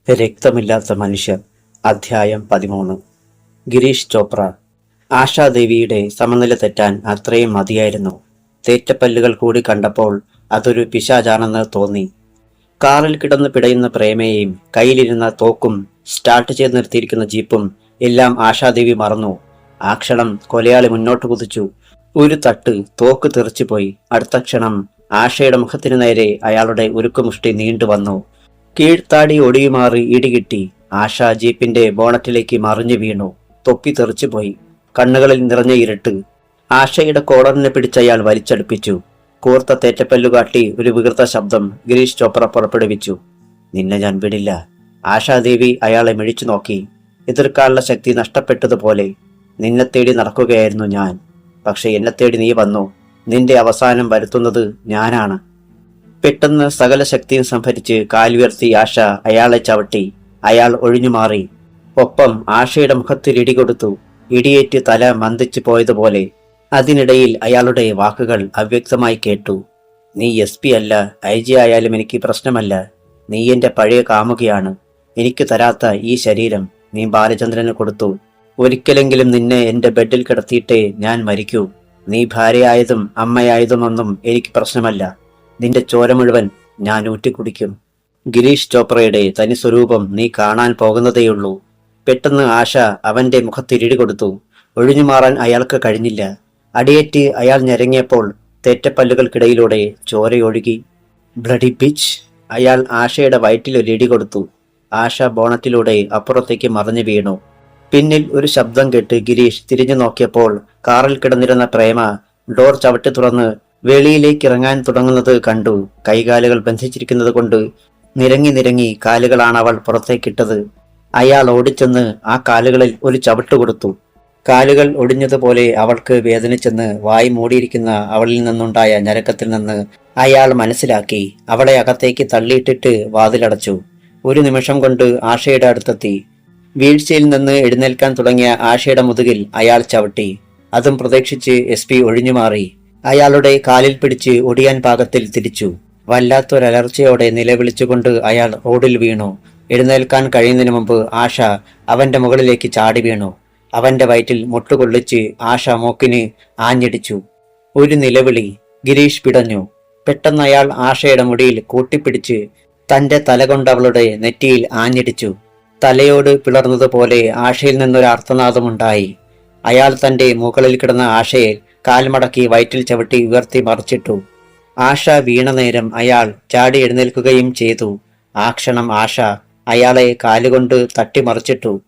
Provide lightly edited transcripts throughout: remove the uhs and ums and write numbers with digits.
രക്തമില്ലാത്ത മനുഷ്യർ അധ്യായം 13. ഗിരീഷ് ചോപ്ര. ആശാദേവിയുടെ സമനില തെറ്റാൻ അത്രയും മതിയായിരുന്നു. തേറ്റപ്പല്ലുകൾ കൂടി കണ്ടപ്പോൾ അതൊരു പിശാചാണെന്ന് തോന്നി. കാറിൽ കിടന്ന് പിടയുന്ന പ്രേമയെയും കയ്യിലിരുന്ന തോക്കും സ്റ്റാർട്ട് ചെയ്ത് നിർത്തിയിരിക്കുന്ന ജീപ്പും എല്ലാം ആശാദേവി മറന്നു. ആ ക്ഷണം കൊലയാളി മുന്നോട്ട് കുതിച്ചു. ഒരു തട്ട് തോക്ക് തെറിച്ചുപോയി. അടുത്ത ക്ഷണം ആശയുടെ മുഖത്തിനു നേരെ അയാളുടെ ഉരുക്കുമുഷ്ടി നീണ്ടുവന്നു. കീഴ്ത്താടി ഒടിയുമാറി ഇടികിട്ടി. ആശ ജീപ്പിന്റെ ബോണറ്റിലേക്ക് മറിഞ്ഞു വീണു. തൊപ്പി തെറിച്ചുപോയി. കണ്ണുകളിൽ നിറഞ്ഞ ഇരുട്ട്. ആശയുടെ കോളറിനെ പിടിച്ചയാൾ വലിച്ചടുപ്പിച്ചു. കൂർത്ത തേറ്റപ്പല്ലുകാട്ടി ഒരു വികൃത ശബ്ദം ഗിരീഷ് ചോപ്ര പുറപ്പെടുവിച്ചു. നിന്നെ ഞാൻ വിടില്ല. ആശാദേവി അയാളെ മിഴിച്ചു നോക്കി. എതിർക്കാനുള്ള ശക്തി നഷ്ടപ്പെട്ടതുപോലെ. നിന്നെ തേടി നടക്കുകയായിരുന്നു ഞാൻ. പക്ഷെ എന്നെ തേടി നീ വന്നു. നിന്റെ അവസാനം വരുത്തുന്നത് ഞാനാണ്. പെട്ടെന്ന് സകല ശക്തിയും സംഭരിച്ച് കാലുയർത്തി ആശ അയാളെ ചവിട്ടി. അയാൾ ഒഴിഞ്ഞുമാറി. ഒപ്പം ആശയുടെ മുഖത്തിൽ ഇടികൊടുത്തു. ഇടിയേറ്റ് തല മന്ദിച്ചു പോയതുപോലെ. അതിനിടയിൽ അയാളുടെ വാക്കുകൾ അവ്യക്തമായി കേട്ടു. നീ SP അല്ല, IG ആയാലും എനിക്ക് പ്രശ്നമല്ല. നീ എന്റെ പഴയ കാമുകയാണ്. എനിക്ക് തരാത്ത ഈ ശരീരം നീ ബാലചന്ദ്രന് കൊടുത്തു. ഒരിക്കലെങ്കിലും നിന്നെ എന്റെ ബെഡിൽ കിടത്തിയിട്ടേ ഞാൻ മരിക്കൂ. നീ ഭാര്യയായതും അമ്മയായതുമൊന്നും എനിക്ക് പ്രശ്നമല്ല. നിന്റെ ചോര മുഴുവൻ ഞാൻ ഊറ്റിക്കുടിക്കും. ഗിരീഷ് ചോപ്രയുടെ തനി സ്വരൂപം നീ കാണാൻ പോകുന്നതേയുള്ളൂ. പെട്ടെന്ന് ആശ അവന്റെ മുഖത്തിരിടി കൊടുത്തു. ഒഴിഞ്ഞുമാറാൻ അയാൾക്ക് കഴിഞ്ഞില്ല. അടിയേറ്റ് അയാൾ ഞെരങ്ങിയപ്പോൾ തേറ്റപ്പല്ലുകൾക്കിടയിലൂടെ ചോരയൊഴുകി. Bloody bitch! അയാൾ ആശയുടെ വയറ്റിലൊരിടി കൊടുത്തു. ആശ ബോണറ്റിലൂടെ അപ്പുറത്തേക്ക് മറിഞ്ഞു വീണു. പിന്നിൽ ഒരു ശബ്ദം കേട്ട് ഗിരീഷ് തിരിഞ്ഞു നോക്കിയപ്പോൾ കാറിൽ കിടന്നിരുന്ന പ്രേമ ഡോർ ചവിട്ടി തുറന്ന് വെളിയിലേക്ക് ഇറങ്ങാൻ തുടങ്ങുന്നത് കണ്ടു. കൈകാലുകൾ ബന്ധിച്ചിരിക്കുന്നത് കൊണ്ട് നിരങ്ങി കാലുകളാണ് അവൾ പുറത്തേക്കിട്ടത്. അയാൾ ഓടിച്ചെന്ന് ആ കാലുകളിൽ ഒരു ചവിട്ട് കൊടുത്തു. കാലുകൾ ഒടിഞ്ഞതുപോലെ അവൾക്ക് വേദനിച്ചെന്ന് വായി മൂടിയിരിക്കുന്ന അവളിൽ നിന്നുണ്ടായ ഞരക്കത്തിൽ നിന്ന് അയാൾ മനസ്സിലാക്കി. അവളെ അകത്തേക്ക് തള്ളിയിട്ടിട്ട് വാതിലടച്ചു. ഒരു നിമിഷം കൊണ്ട് ആശയുടെ അടുത്തെത്തി. വീഴ്ചയിൽ നിന്ന് എഴുന്നേൽക്കാൻ തുടങ്ങിയ ആശയുടെ മുതുകിൽ അയാൾ ചവിട്ടി. അതും പ്രതീക്ഷിച്ച് SP ഒഴിഞ്ഞുമാറി. അയാളുടെ കാലിൽ പിടിച്ച് ഒടിയാൻ പാകത്തിൽ തിരിച്ചു. വല്ലാത്തൊരലർച്ചയോടെ നിലവിളിച്ചുകൊണ്ട് അയാൾ റോഡിൽ വീണു. എഴുന്നേൽക്കാൻ കഴിയുന്നതിന് മുമ്പ് ആശ അവന്റെ മുകളിലേക്ക് ചാടി വീണു. അവന്റെ വയറ്റിൽ മുട്ടുകൊള്ളിച്ച് ആശ മൂക്കിന് ആഞ്ഞിടിച്ചു. ഒരു നിലവിളി. ഗിരീഷ് പിടഞ്ഞു. പെട്ടെന്ന് അയാൾ ആശയുടെ മുടിയിൽ കൂട്ടിപ്പിടിച്ച് തന്റെ തല കൊണ്ടവളുടെ നെറ്റിയിൽ ആഞ്ഞിടിച്ചു. തലയോട് പിളർന്നതുപോലെ ആശയിൽ നിന്നൊരു അർത്ഥനാദമുണ്ടായി. അയാൾ തന്റെ മുകളിൽ കിടന്ന ആശയെ കാൽമടക്കി വയറ്റിൽ ചവിട്ടി ഉയർത്തി മറിച്ചിട്ടു. ആശ വീണ നേരം അയാൾ ചാടി എഴുന്നേൽക്കുകയും ചെയ്തു. ആ ക്ഷണം ആശ അയാളെ കാലുകൊണ്ട് തട്ടിമറിച്ചിട്ടു.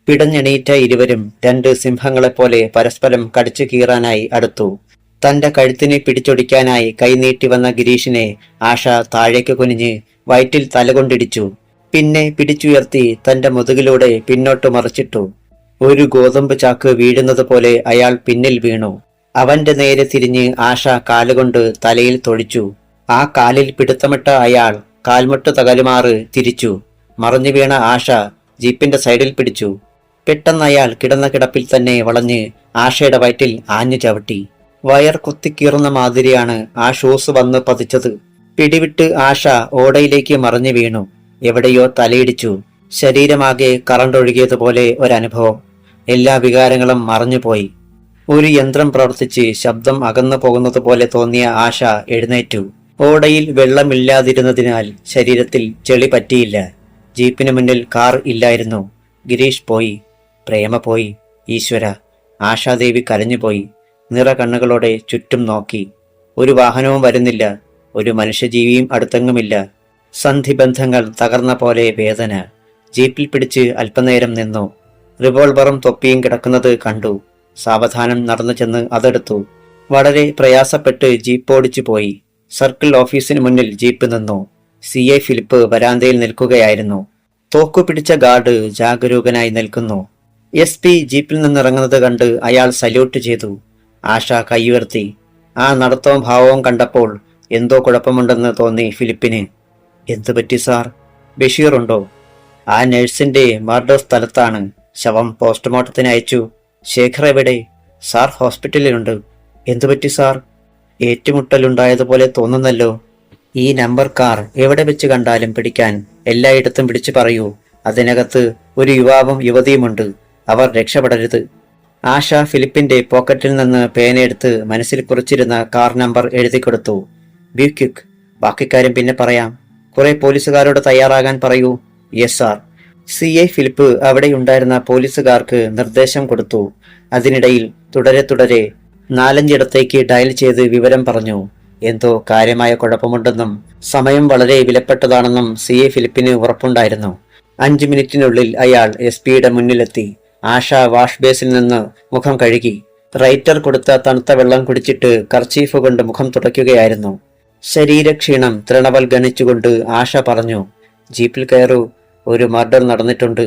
പിടഞ്ഞെണീറ്റ ഇരുവരും രണ്ട് സിംഹങ്ങളെപ്പോലെ പരസ്പരം കടിച്ചു കീറാനായി അടുത്തു. തന്റെ കഴുത്തിനെ പിടിച്ചൊടിക്കാനായി കൈനീട്ടി വന്ന ഗിരീഷിനെ ആശ താഴേക്ക് കുനിഞ്ഞ് വയറ്റിൽ തലകൊണ്ടിടിച്ചു. പിന്നെ പിടിച്ചുയർത്തി തന്റെ മുതുകിലൂടെ പിന്നോട്ട് മറിച്ചിട്ടു. ഒരു ഗോതമ്പ് ചാക്ക് വീഴുന്നത് പോലെ അയാൾ പിന്നിൽ വീണു. അവന്റെ നേരെ തിരിഞ്ഞ് ആശ കാലുകൊണ്ട് തലയിൽ തൊഴിച്ചു. ആ കാലിൽ പിടുത്തമിട്ട അയാൾ കാൽമുട്ട് തകലുമാറ് തിരിച്ചു. മറിഞ്ഞു വീണ ആശ ജീപ്പിന്റെ സൈഡിൽ പിടിച്ചു. പെട്ടെന്ന് അയാൾ കിടന്ന കിടപ്പിൽ തന്നെ വളഞ്ഞ് ആശയുടെ വയറ്റിൽ ആഞ്ഞു ചവിട്ടി. വയർ കുത്തിക്കീറുന്ന മാതിരിയാണ് ആ ഷൂസ് വന്ന് പതിച്ചത്. പിടിവിട്ട് ആശ ഓടയിലേക്ക് മറിഞ്ഞു വീണു. എവിടെയോ തലയിടിച്ചു. ശരീരമാകെ കറണ്ടൊഴുകിയതുപോലെ ഒരനുഭവം. എല്ലാ വികാരങ്ങളും മറഞ്ഞുപോയി. ഒരു യന്ത്രം പ്രവർത്തിച്ച് ശബ്ദം അകന്നു പോകുന്നത് പോലെ തോന്നിയ ആശ എഴുന്നേറ്റു. ഓടയിൽ വെള്ളമില്ലാതിരുന്നതിനാൽ ശരീരത്തിൽ ചെളി പറ്റിയില്ല. ജീപ്പിന് മുന്നിൽ കാർ ഇല്ലായിരുന്നു. ഗിരീഷ് പോയി. പ്രേമ പോയി. ഈശ്വര! ആശാദേവി കരഞ്ഞുപോയി. നിറ കണ്ണുകളോടെ ചുറ്റും നോക്കി. ഒരു വാഹനവും വരുന്നില്ല. ഒരു മനുഷ്യജീവിയും അടുത്തെങ്ങുമില്ല. സന്ധിബന്ധങ്ങൾ തകർന്ന പോലെ വേദന. ജീപ്പിൽ പിടിച്ച് അല്പനേരം നിന്നു. റിവോൾവറും തൊപ്പിയും കിടക്കുന്നത് കണ്ടു. സാവധാനം നടന്നു ചെന്ന് അതെടുത്തു. വളരെ പ്രയാസപ്പെട്ട് ജീപ്പ് ഓടിച്ചു പോയി. സർക്കിൾ ഓഫീസിന് മുന്നിൽ ജീപ്പ് നിന്നു. CI ഫിലിപ്പ് വരാന്തയിൽ നിൽക്കുകയായിരുന്നു. തോക്കു പിടിച്ച ഗാർഡ് ജാഗരൂകനായി നിൽക്കുന്നു. SP ജീപ്പിൽ നിന്നിറങ്ങുന്നത് കണ്ട് അയാൾ സല്യൂട്ട് ചെയ്തു. ആശ കൈയുയർത്തി. ആ നടത്തവും ഭാവവും കണ്ടപ്പോൾ എന്തോ കുഴപ്പമുണ്ടെന്ന് തോന്നി ഫിലിപ്പിന്. എന്തുപറ്റി സാർ? ബഷീറുണ്ടോ? ആ നഴ്സിന്റെ മർഡർ സ്ഥലത്താണ്. ശവം പോസ്റ്റ്മോർട്ടത്തിന് അയച്ചു. ശേഖർ എവിടെ? സാർ ഹോസ്പിറ്റലിലുണ്ട്. എന്തുപറ്റി സാർ? ഏറ്റുമുട്ടലുണ്ടായതുപോലെ തോന്നുന്നല്ലോ. ഈ നമ്പർ കാർ എവിടെ വെച്ച് കണ്ടാലും പിടിക്കാൻ എല്ലായിടത്തും വിളിച്ചു പറയൂ. അതിനകത്ത് ഒരു യുവാവും യുവതിയുമുണ്ട്. അവർ രക്ഷപ്പെടരുത്. ആശ ഫിലിപ്പിന്റെ പോക്കറ്റിൽ നിന്ന് പേനയെടുത്ത് മനസ്സിൽ കുറിച്ചിരുന്ന കാർ നമ്പർ എഴുതി കൊടുത്തു. ബി ക്വിക്ക്, ബാക്കി കാര്യം പിന്നെ പറയാം. കുറെ പോലീസുകാരോട് തയ്യാറാകാൻ പറയൂ. Yes sir. CI ഫിലിപ്പ് അവിടെയുണ്ടായിരുന്ന പോലീസുകാർക്ക് നിർദ്ദേശം കൊടുത്തു. അതിനിടയിൽ തുടരെ നാലഞ്ചിടത്തേക്ക് ഡയൽ ചെയ്ത് വിവരം പറഞ്ഞു. എന്തോ കാര്യമായ കുഴപ്പമുണ്ടെന്നും സമയം വളരെ വിലപ്പെട്ടതാണെന്നും CI ഫിലിപ്പിന് ഉറപ്പുണ്ടായിരുന്നു. 5 മിനിറ്റിനുള്ളിൽ അയാൾ SP-യുടെ മുന്നിലെത്തി. ആശ വാഷ് ബേസിൽ നിന്ന് മുഖം കഴുകി. റൈറ്റർ കൊടുത്ത തണുത്ത വെള്ളം കുടിച്ചിട്ട് കർച്ചീഫ് കൊണ്ട് മുഖം തുടയ്ക്കുകയായിരുന്നു. ശരീരക്ഷീണം തൃണവൽ ഗണിച്ചുകൊണ്ട് ആശ പറഞ്ഞു, ജീപ്പിൽ കയറൂ, ഒരു മർഡർ നടന്നിട്ടുണ്ട്.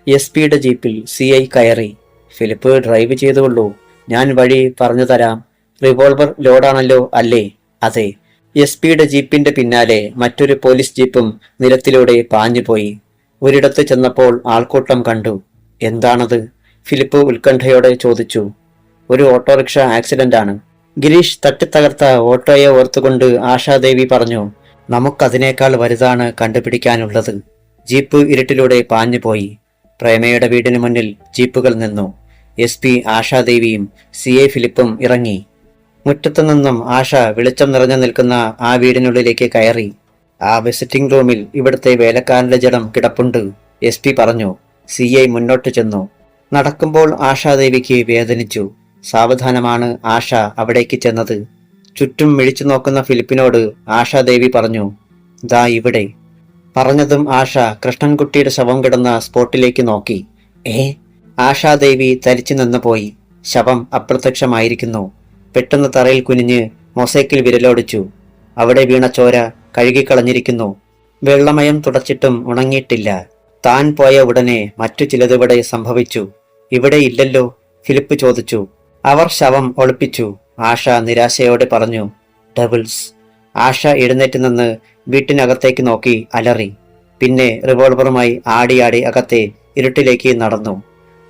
SP-യുടെ ജീപ്പിൽ CI കയറി. ഫിലിപ്പ് ഡ്രൈവ് ചെയ്തുകൊള്ളൂ, ഞാൻ വഴി പറഞ്ഞു തരാം. റിവോൾവർ ലോഡാണല്ലോ അല്ലേ? അതെ. SP-യുടെ ജീപ്പിന്റെ പിന്നാലെ മറ്റൊരു പോലീസ് ജീപ്പും നിരത്തിലൂടെ പാഞ്ഞുപോയി. ഒരിടത്ത് ചെന്നപ്പോൾ ആൾക്കൂട്ടം കണ്ടു. എന്താണത്? ഫിലിപ്പ് ഉത്കണ്ഠയോടെ ചോദിച്ചു. ഒരു ഓട്ടോറിക്ഷ ആക്സിഡന്റ് ആണ്. ഗിരീഷ് തട്ടിത്തകർത്ത ഓട്ടോയെ ഓർത്തുകൊണ്ട് ആശാദേവി പറഞ്ഞു. നമുക്കതിനേക്കാൾ വലുതാണ് കണ്ടുപിടിക്കാനുള്ളത്. ജീപ്പ് ഇരുട്ടിലൂടെ പാഞ്ഞുപോയി. പ്രേമയുടെ വീടിന് മുന്നിൽ ജീപ്പുകൾ നിന്നു. SP ആശാദേവിയും CI ഫിലിപ്പും ഇറങ്ങി. മുറ്റത്തു നിന്നും ആശ വെളിച്ചം നിറഞ്ഞു നിൽക്കുന്ന ആ വീടിനുള്ളിലേക്ക് കയറി. ആ വിസിറ്റിംഗ് റൂമിൽ ഇവിടുത്തെ വേലക്കാരന്റെ ജഡം കിടപ്പുണ്ട്, SP പറഞ്ഞു. CI മുന്നോട്ട് ചെന്നു. നടക്കുമ്പോൾ ആശാദേവിക്ക് വേദനിച്ചു. സാവധാനമാണ് ആശ അവിടേക്ക് ചെന്നത്. ചുറ്റും മിഴിച്ചു നോക്കുന്ന ഫിലിപ്പിനോട് ആശാദേവി പറഞ്ഞു, ദാ ഇവിടെ. പറഞ്ഞതും ആശ കൃഷ്ണൻകുട്ടിയുടെ ശവം കിടന്ന സ്പോട്ടിലേക്ക് നോക്കി. ആശാദേവി തരിച്ചു നിന്നുപോയി. ശവം അപ്രത്യക്ഷമായിരിക്കുന്നു. പെട്ടെന്ന് തറയിൽ കുനിഞ്ഞ് മൊസൈക്കിൽ വിരലോടിച്ചു. അവിടെ വീണ ചോര കഴുകിക്കളഞ്ഞിരിക്കുന്നു. വെള്ളമയം തുടച്ചിട്ടും ഉണങ്ങിയിട്ടില്ല. താൻ പോയ ഉടനെ മറ്റു ചിലതിവിടെ സംഭവിച്ചു. ഇവിടെ ഇല്ലല്ലോ? ഫിലിപ്പ് ചോദിച്ചു. അവർ ശവം ഒളിപ്പിച്ചു, ആശ നിരാശയോടെ പറഞ്ഞു. ഡബിൾസ്. ആശ എഴുന്നേറ്റ് നിന്ന് വീട്ടിനകത്തേക്ക് നോക്കി അലറി. പിന്നെ റിവോൾവറുമായി ആടിയാടി അകത്തെ ഇരുട്ടിലേക്ക് നടന്നു.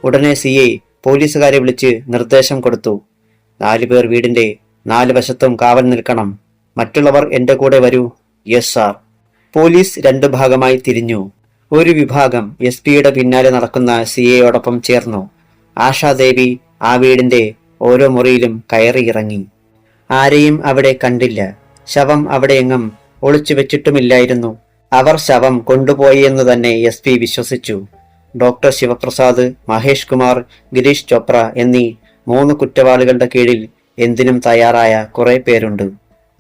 ഉടനെ CI പോലീസുകാരെ വിളിച്ച് നിർദ്ദേശം കൊടുത്തു. 4 പേർ വീടിന്റെ 4 വശത്തും കാവൽ നിൽക്കണം. മറ്റുള്ളവർ എന്റെ കൂടെ വരൂ. Yes sir. പോലീസ് 2 ഭാഗമായി തിരിഞ്ഞു. ഒരു വിഭാഗം SP-യുടെ പിന്നാലെ നടക്കുന്ന CIയോടൊപ്പം ചേർന്നു. ആശാദേവി ആ വീടിന്റെ ഓരോ മുറിയിലും കയറിയിറങ്ങി. ആരെയും അവിടെ കണ്ടില്ല. ശവം അവിടെയെങ്ങും ഒളിച്ചു വെച്ചിട്ടുമില്ലായിരുന്നു. അവർ ശവം കൊണ്ടുപോയി എന്ന് തന്നെ SP വിശ്വസിച്ചു. ഡോക്ടർ ശിവപ്രസാദ്, മഹേഷ് കുമാർ, ഗിരീഷ് ചോപ്ര എന്നീ 3 കുറ്റവാളികളുടെ കീഴിൽ എന്തിനും തയ്യാറായ കുറെ പേരുണ്ട്.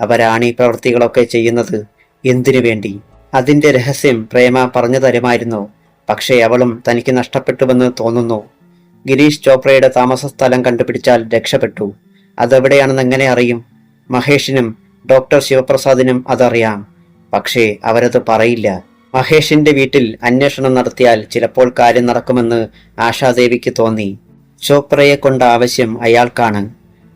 അവരാണ് ഈ പ്രവൃത്തികളൊക്കെ ചെയ്യുന്നത്. എന്തിനു വേണ്ടി? അതിന്റെ രഹസ്യം പ്രേമ പറഞ്ഞു തരുമായിരുന്നു. പക്ഷേ അവളും തനിക്ക് നഷ്ടപ്പെട്ടുവെന്ന് തോന്നുന്നു. ഗിരീഷ് ചോപ്രയുടെ താമസ സ്ഥലം കണ്ടുപിടിച്ചാൽ രക്ഷപ്പെട്ടു. അതെവിടെയാണെന്ന് എങ്ങനെ അറിയും? മഹേഷിനും ഡോക്ടർ ശിവപ്രസാദിനും അതറിയാം. പക്ഷേ അവരത് പറയില്ല. മഹേഷിന്റെ വീട്ടിൽ അന്വേഷണം നടത്തിയാൽ ചിലപ്പോൾ കാര്യം നടക്കുമെന്ന് ആശാദേവിക്ക് തോന്നി. ചോപ്രയെ കൊണ്ട ആവശ്യം അയാൾക്കാണ്.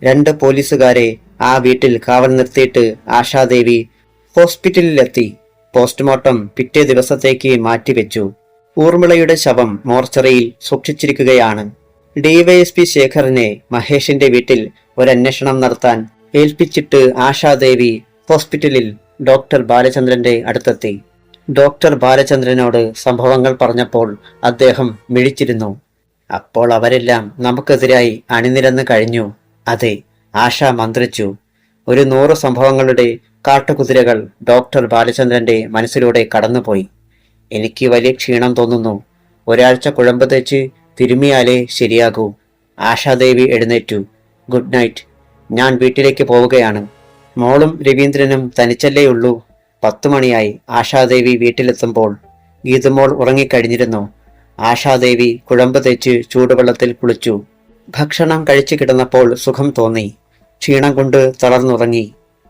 2 പോലീസുകാരെ ആ വീട്ടിൽ കാവൽ നിർത്തിയിട്ട് ആശാദേവി ഹോസ്പിറ്റലിലെത്തി. പോസ്റ്റ്മോർട്ടം പിറ്റേ ദിവസത്തേക്ക് മാറ്റിവെച്ചു. ഊർമിളയുടെ ശവം മോർച്ചറിയിൽ സൂക്ഷിച്ചിരിക്കുകയാണ്. DYSP ശേഖറിനെ മഹേഷിന്റെ വീട്ടിൽ ഒരന്വേഷണം നടത്താൻ ഏൽപ്പിച്ചിട്ട് ആശാദേവി ഹോസ്പിറ്റലിൽ ഡോക്ടർ ബാലചന്ദ്രന്റെ അടുത്തെത്തി. ഡോക്ടർ ബാലചന്ദ്രനോട് സംഭവങ്ങൾ പറഞ്ഞപ്പോൾ അദ്ദേഹം മിഴിച്ചിരുന്നു. അപ്പോൾ അവരെല്ലാം നമുക്കെതിരായി അണിനിരന്ന് കഴിഞ്ഞു. അതെ, ആശ മന്ത്രിച്ചു. ഒരു 100 സംഭവങ്ങളുടെ കാട്ടുകുതിരകൾ ഡോക്ടർ ബാലചന്ദ്രന്റെ മനസ്സിലൂടെ കടന്നുപോയി. എനിക്ക് വലിയ ക്ഷീണം തോന്നുന്നു. ഒരാഴ്ച കുഴമ്പ് തേച്ച് തിരുമിയാലേ ശരിയാകൂ. ആശാദേവി എഴുന്നേറ്റു. Good night. ഞാൻ വീട്ടിലേക്ക് പോവുകയാണ്. മോളും രവീന്ദ്രനും തനിച്ചല്ലേയുള്ളൂ. 10 മണിയായി ആശാദേവി വീട്ടിലെത്തുമ്പോൾ. ഗീതുമോൾ ഉറങ്ങിക്കഴിഞ്ഞിരുന്നു. ആശാദേവി കുഴമ്പ് തേച്ച് ചൂടുവെള്ളത്തിൽ കുളിച്ചു. ഭക്ഷണം കഴിച്ചു കിടന്നപ്പോൾ സുഖം തോന്നി. ക്ഷീണം കൊണ്ട് തളർന്നുറങ്ങി.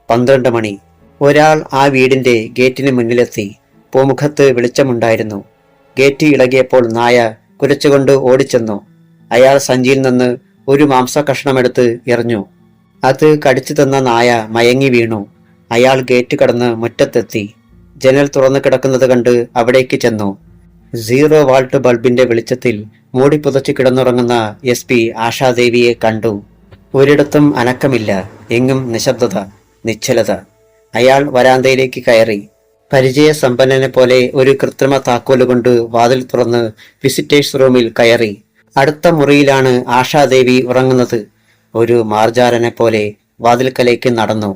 12 മണി. ഒരാൾ ആ വീടിന്റെ ഗേറ്റിന് മുന്നിലെത്തി. പൂമുഖത്ത് വെളിച്ചമുണ്ടായിരുന്നു. ഗേറ്റ് ഇളകിയപ്പോൾ നായ കുരച്ചുകൊണ്ട് ഓടിച്ചെന്നു. അയാൾ സഞ്ചിയിൽ നിന്ന് ഒരു മാംസകഷ്ണമെടുത്ത് എറിഞ്ഞു. അത് കടിച്ചു തന്ന നായ മയങ്ങി വീണു. അയാൾ ഗേറ്റ് കടന്ന് മുറ്റത്തെത്തി. ജനൽ തുറന്നു കിടക്കുന്നത് കണ്ട് അവിടേക്ക് ചെന്നു. 0 വാൾട്ട് ബൾബിന്റെ വെളിച്ചത്തിൽ മൂടി പുതച്ച് കിടന്നുറങ്ങുന്ന SP ആശാദേവിയെ കണ്ടു. ഒരിടത്തും അനക്കമില്ല, എങ്ങും നിശബ്ദത, നിശ്ചലത. അയാൾ വരാന്തയിലേക്ക് കയറി. പരിചയസമ്പന്നനെ പോലെ ഒരു കൃത്രിമ താക്കോലുകൊണ്ട് വാതിൽ തുറന്ന് വിസിറ്റേഴ്സ് റൂമിൽ കയറി. അടുത്ത മുറിയിലാണ് ആശാദേവി ഉറങ്ങുന്നത്. ഒരു മാർജാരനെ പോലെ വാതിൽക്കലേക്ക് നടന്നു.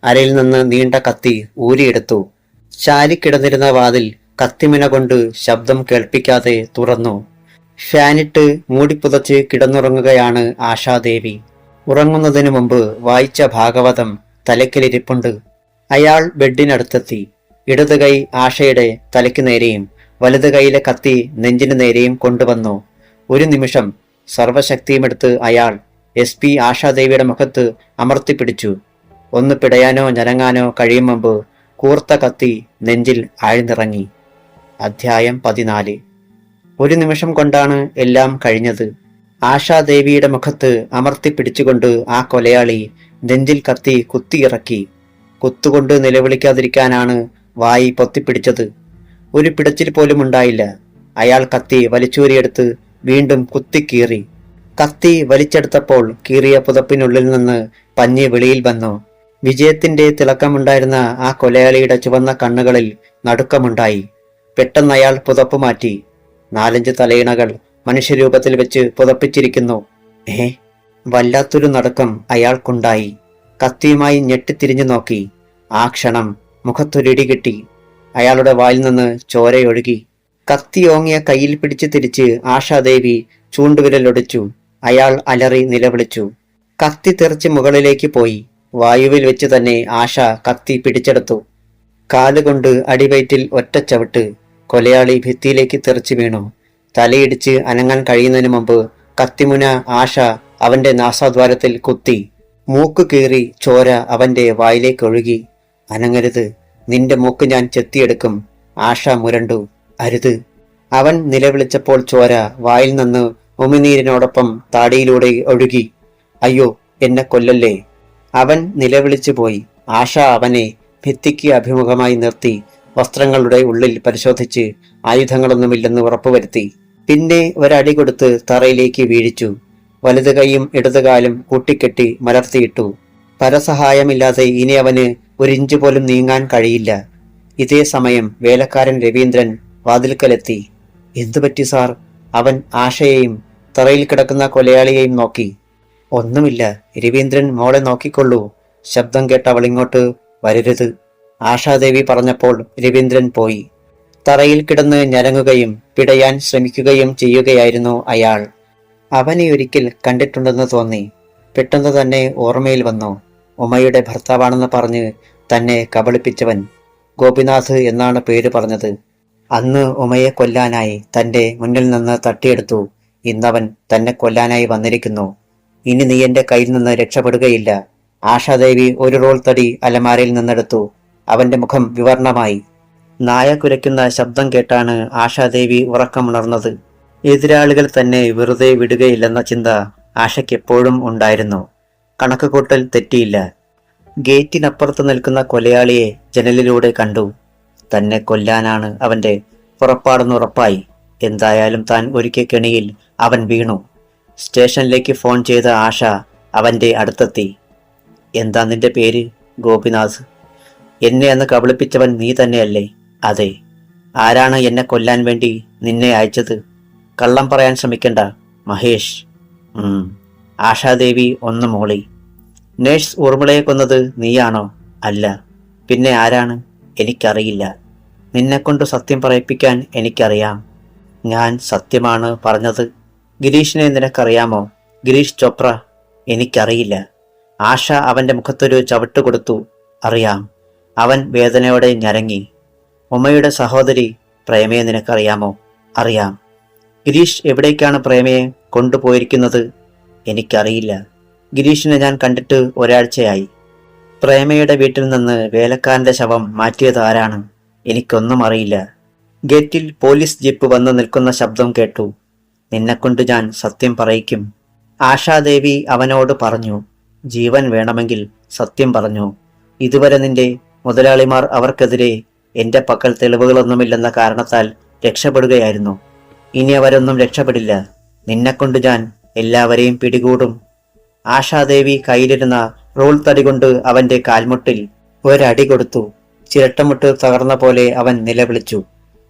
അരയിൽ നിന്ന് നീണ്ട കത്തി ഊരിയെടുത്തു. ചാരിക്കിടന്നിരുന്ന വാതിൽ കത്തിമിന കൊണ്ട് ശബ്ദം കേൾപ്പിക്കാതെ തുറന്നു. ഫാനിട്ട് മൂടിപ്പുതച്ച് കിടന്നുറങ്ങുകയാണ് ആശാദേവി. ഉറങ്ങുന്നതിനു മുമ്പ് വായിച്ച ഭാഗവതം തലയ്ക്കലിരിപ്പുണ്ട്. അയാൾ ബെഡിനടുത്തെത്തി. ഇടത് കൈ ആശയുടെ തലയ്ക്ക് നേരെയും വലത് കൈയിലെ കത്തി നെഞ്ചിനു നേരെയും കൊണ്ടുവന്നു. ഒരു നിമിഷം സർവശക്തിയുമെടുത്ത് അയാൾ SP ആശാദേവിയുടെ മുഖത്ത് അമർത്തിപ്പിടിച്ചു. ഒന്ന് പിടയാനോ ഞരങ്ങാനോ കഴിയും മുമ്പ് കൂർത്ത കത്തി നെഞ്ചിൽ ആഴ്ന്നിറങ്ങി. അധ്യായം 14. ഒരു നിമിഷം കൊണ്ടാണ് എല്ലാം കഴിഞ്ഞത്. ആശാദേവിയുടെ മുഖത്ത് അമർത്തിപ്പിടിച്ചുകൊണ്ട് ആ കൊലയാളി നെഞ്ചിൽ കത്തി കുത്തിയിറക്കി. കുത്തുകൊണ്ട് നിലവിളിക്കാതിരിക്കാനാണ് വായി പൊത്തിപ്പിടിച്ചത്. ഒരു പിടച്ചിൽ പോലും ഉണ്ടായില്ല. അയാൾ കത്തി വലിച്ചൂരിയെടുത്ത് വീണ്ടും കുത്തിക്കീറി. കത്തി വലിച്ചെടുത്തപ്പോൾ കീറിയ പുതപ്പിനുള്ളിൽ നിന്ന് പഞ്ഞി വെളിയിൽ വന്നു. വിജയത്തിന്റെ തിളക്കമുണ്ടായിരുന്ന ആ കൊലയാളിയുടെ ചുവന്ന കണ്ണുകളിൽ നടുക്കമുണ്ടായി. പെട്ടെന്ന് അയാൾ പുതപ്പ് മാറ്റി. 4-5 തലയിണകൾ മനുഷ്യരൂപത്തിൽ വെച്ച് പുതപ്പിച്ചിരിക്കുന്നു. വല്ലാത്തൊരു നടുക്കം അയാൾക്കുണ്ടായി. കത്തിയുമായി ഞെട്ടിത്തിരിഞ്ഞു നോക്കി. ആ ക്ഷണം മുഖത്തൊരിടി കിട്ടി. അയാളുടെ വായിൽ നിന്ന് ചോരയൊഴുകി. കത്തി ഓങ്ങിയ കയ്യിൽ പിടിച്ച് തിരിച്ച് ആശാദേവി ചൂണ്ടുവിരലൊടിച്ചു. അയാൾ അലറി നിലവിളിച്ചു. കത്തി തെറിച്ച് മുകളിലേക്ക് പോയി. വായുവിൽ വെച്ച് തന്നെ ആശ കത്തി പിടിച്ചെടുത്തു. കാലുകൊണ്ട് അടിവയറ്റിൽ ഒറ്റച്ചവിട്ട്. കൊലയാളി ഭിത്തിയിലേക്ക് തെറിച്ചു വീണു. തലയിടിച്ച് അനങ്ങാൻ കഴിയുന്നതിന് മുമ്പ് കത്തിമുന ആശ അവന്റെ നാസാദ്വാരത്തിൽ കുത്തി. മൂക്ക് കീറി ചോര അവന്റെ വായിലേക്ക് ഒഴുകി. അനങ്ങരുത്, നിന്റെ മൂക്ക് ഞാൻ ചെത്തിയെടുക്കും. ആശ മുരണ്ടു. അരുത്. അവൻ നിലവിളിച്ചപ്പോൾ ചോര വായിൽ നിന്ന് ഉമിനീരിനോടൊപ്പം താടിയിലൂടെ ഒഴുകി. അയ്യോ, എന്നെ കൊല്ലല്ലേ. അവൻ നിലവിളിച്ചു പോയി. ആശ അവനെ ഭിത്തിക്ക് അഭിമുഖമായി നിർത്തി വസ്ത്രങ്ങളുടെ ഉള്ളിൽ പരിശോധിച്ച് ആയുധങ്ങളൊന്നുമില്ലെന്ന് ഉറപ്പുവരുത്തി. പിന്നെ ഒരടി കൊടുത്ത് തറയിലേക്ക് വീഴിച്ചു. വലത് കൈയും ഇടതുകാലും കൂട്ടിക്കെട്ടി മലർത്തിയിട്ടു. പരസഹായമില്ലാതെ ഇനി അവന് 1 ഇഞ്ച് പോലും നീങ്ങാൻ കഴിയില്ല. ഇതേ സമയം വേലക്കാരൻ രവീന്ദ്രൻ വാതിൽക്കലെത്തി. എന്തുപറ്റി സാർ? അവൻ ആശയെയും തറയിൽ കിടക്കുന്ന കൊലയാളിയെയും നോക്കി. ഒന്നുമില്ല രവീന്ദ്രൻ, മോളെ നോക്കിക്കൊള്ളൂ. ശബ്ദം കേട്ട അവളിങ്ങോട്ട് വരരുത്, ആശാദേവി പറഞ്ഞപ്പോൾ രവീന്ദ്രൻ പോയി. തറയിൽ കിടന്ന് ഞരങ്ങുകയും പിടയാൻ ശ്രമിക്കുകയും ചെയ്യുകയായിരുന്നു അയാൾ. അവനെ ഒരിക്കൽ കണ്ടിട്ടുണ്ടെന്ന് തോന്നി. പെട്ടെന്ന് തന്നെ ഓർമ്മയിൽ വന്നു. ഉമയുടെ ഭർത്താവാണെന്ന് പറഞ്ഞ് തന്നെ കബളിപ്പിച്ചവൻ. ഗോപിനാഥ് എന്നാണ് പേര് പറഞ്ഞത്. അന്ന് ഉമയെ കൊല്ലാനായി തന്റെ മുന്നിൽ നിന്ന് തട്ടിയെടുത്തു. ഇന്നവൻ തന്നെ കൊല്ലാനായി വന്നിരിക്കുന്നു. ഇനി നീ എന്റെ കയ്യിൽ നിന്ന് രക്ഷപ്പെടുകയില്ല. ആശാദേവി ഒരു റോൾ തടി അലമാരയിൽ നിന്നെടുത്തു. അവന്റെ മുഖം വിവർണമായി. നായ കുരയ്ക്കുന്ന ശബ്ദം കേട്ടാണ് ആശാദേവി ഉറക്കമുണർന്നത്. എതിരാളികൾ തന്നെ വെറുതെ വിടുകയില്ലെന്ന ചിന്ത ആശയ്ക്കെപ്പോഴും ഉണ്ടായിരുന്നു. കണക്കുകൂട്ടൽ തെറ്റിയില്ല. ഗേറ്റിനപ്പുറത്ത് നിൽക്കുന്ന കൊലയാളിയെ ജനലിലൂടെ കണ്ടു. തന്നെ കൊല്ലാനാണ് അവന്റെ പുറപ്പാടെന്നുറപ്പായി. എന്തായാലും താൻ ഒരുക്കിയ കെണിയിൽ അവൻ വീണു. സ്റ്റേഷനിലേക്ക് ഫോൺ ചെയ്ത ആശ അവന്റെ അടുത്തെത്തി. എന്താ നിന്റെ പേര്? ഗോപിനാഥ്. എന്നെ അന്ന് കബളിപ്പിച്ചവൻ നീ തന്നെയല്ലേ? അതെ. ആരാണ് എന്നെ കൊല്ലാൻ വേണ്ടി നിന്നെ അയച്ചത്? കള്ളം പറയാൻ ശ്രമിക്കണ്ട, മഹേഷ്. ആശാദേവി ഒന്ന് മോളി. നേഴ്സ് ഊർമിളയെ കൊന്നത് നീയാണോ? അല്ല. പിന്നെ ആരാണ്? എനിക്കറിയില്ല. നിന്നെക്കൊണ്ട് സത്യം പറയിപ്പിക്കാൻ എനിക്കറിയാം. ഞാൻ സത്യമാണ് പറഞ്ഞത്. ഗിരീഷിനെ നിനക്കറിയാമോ? ഗിരീഷ് ചോപ്ര. എനിക്കറിയില്ല. ആശ അവന്റെ മുഖത്തൊരു ചവിട്ട് കൊടുത്തു. അറിയാം. അവൻ വേദനയോടെ ഞരങ്ങി. ഉമ്മയുടെ സഹോദരി പ്രേമയെ നിനക്കറിയാമോ? അറിയാം. ഗിരീഷ് എവിടേക്കാണ് പ്രേമയെ കൊണ്ടുപോയിരിക്കുന്നത്? എനിക്കറിയില്ല. ഗിരീഷിനെ ഞാൻ കണ്ടിട്ട് ഒരാഴ്ചയായി. പ്രേമയുടെ വീട്ടിൽ നിന്ന് വേലക്കാരന്റെ ശവം മാറ്റിയത് ആരാണ്? എനിക്കൊന്നും അറിയില്ല. ഗേറ്റിൽ പോലീസ് ജീപ്പ് വന്ന് നിൽക്കുന്ന ശബ്ദം കേട്ടു. നിന്നെക്കൊണ്ട് ഞാൻ സത്യം പറയിക്കും, ആശാദേവി അവനോട് പറഞ്ഞു. ജീവൻ വേണമെങ്കിൽ സത്യം പറഞ്ഞു. ഇതുവരെ നിന്റെ മുതലാളിമാർ അവർക്കെതിരെ എന്റെ പക്കൽ തെളിവുകളൊന്നുമില്ലെന്ന കാരണത്താൽ രക്ഷപ്പെടുകയായിരുന്നു. ഇനി അവരൊന്നും രക്ഷപ്പെടില്ല. നിന്നെക്കൊണ്ട് ഞാൻ എല്ലാവരെയും പിടികൂടും. ആശാദേവി കയ്യിലിരുന്ന റോൾ തടി കൊണ്ട് അവന്റെ കാൽമുട്ടിൽ ഒരടി കൊടുത്തു. ചിരട്ടമുട്ട് തകർന്ന പോലെ അവൻ നിലവിളിച്ചു.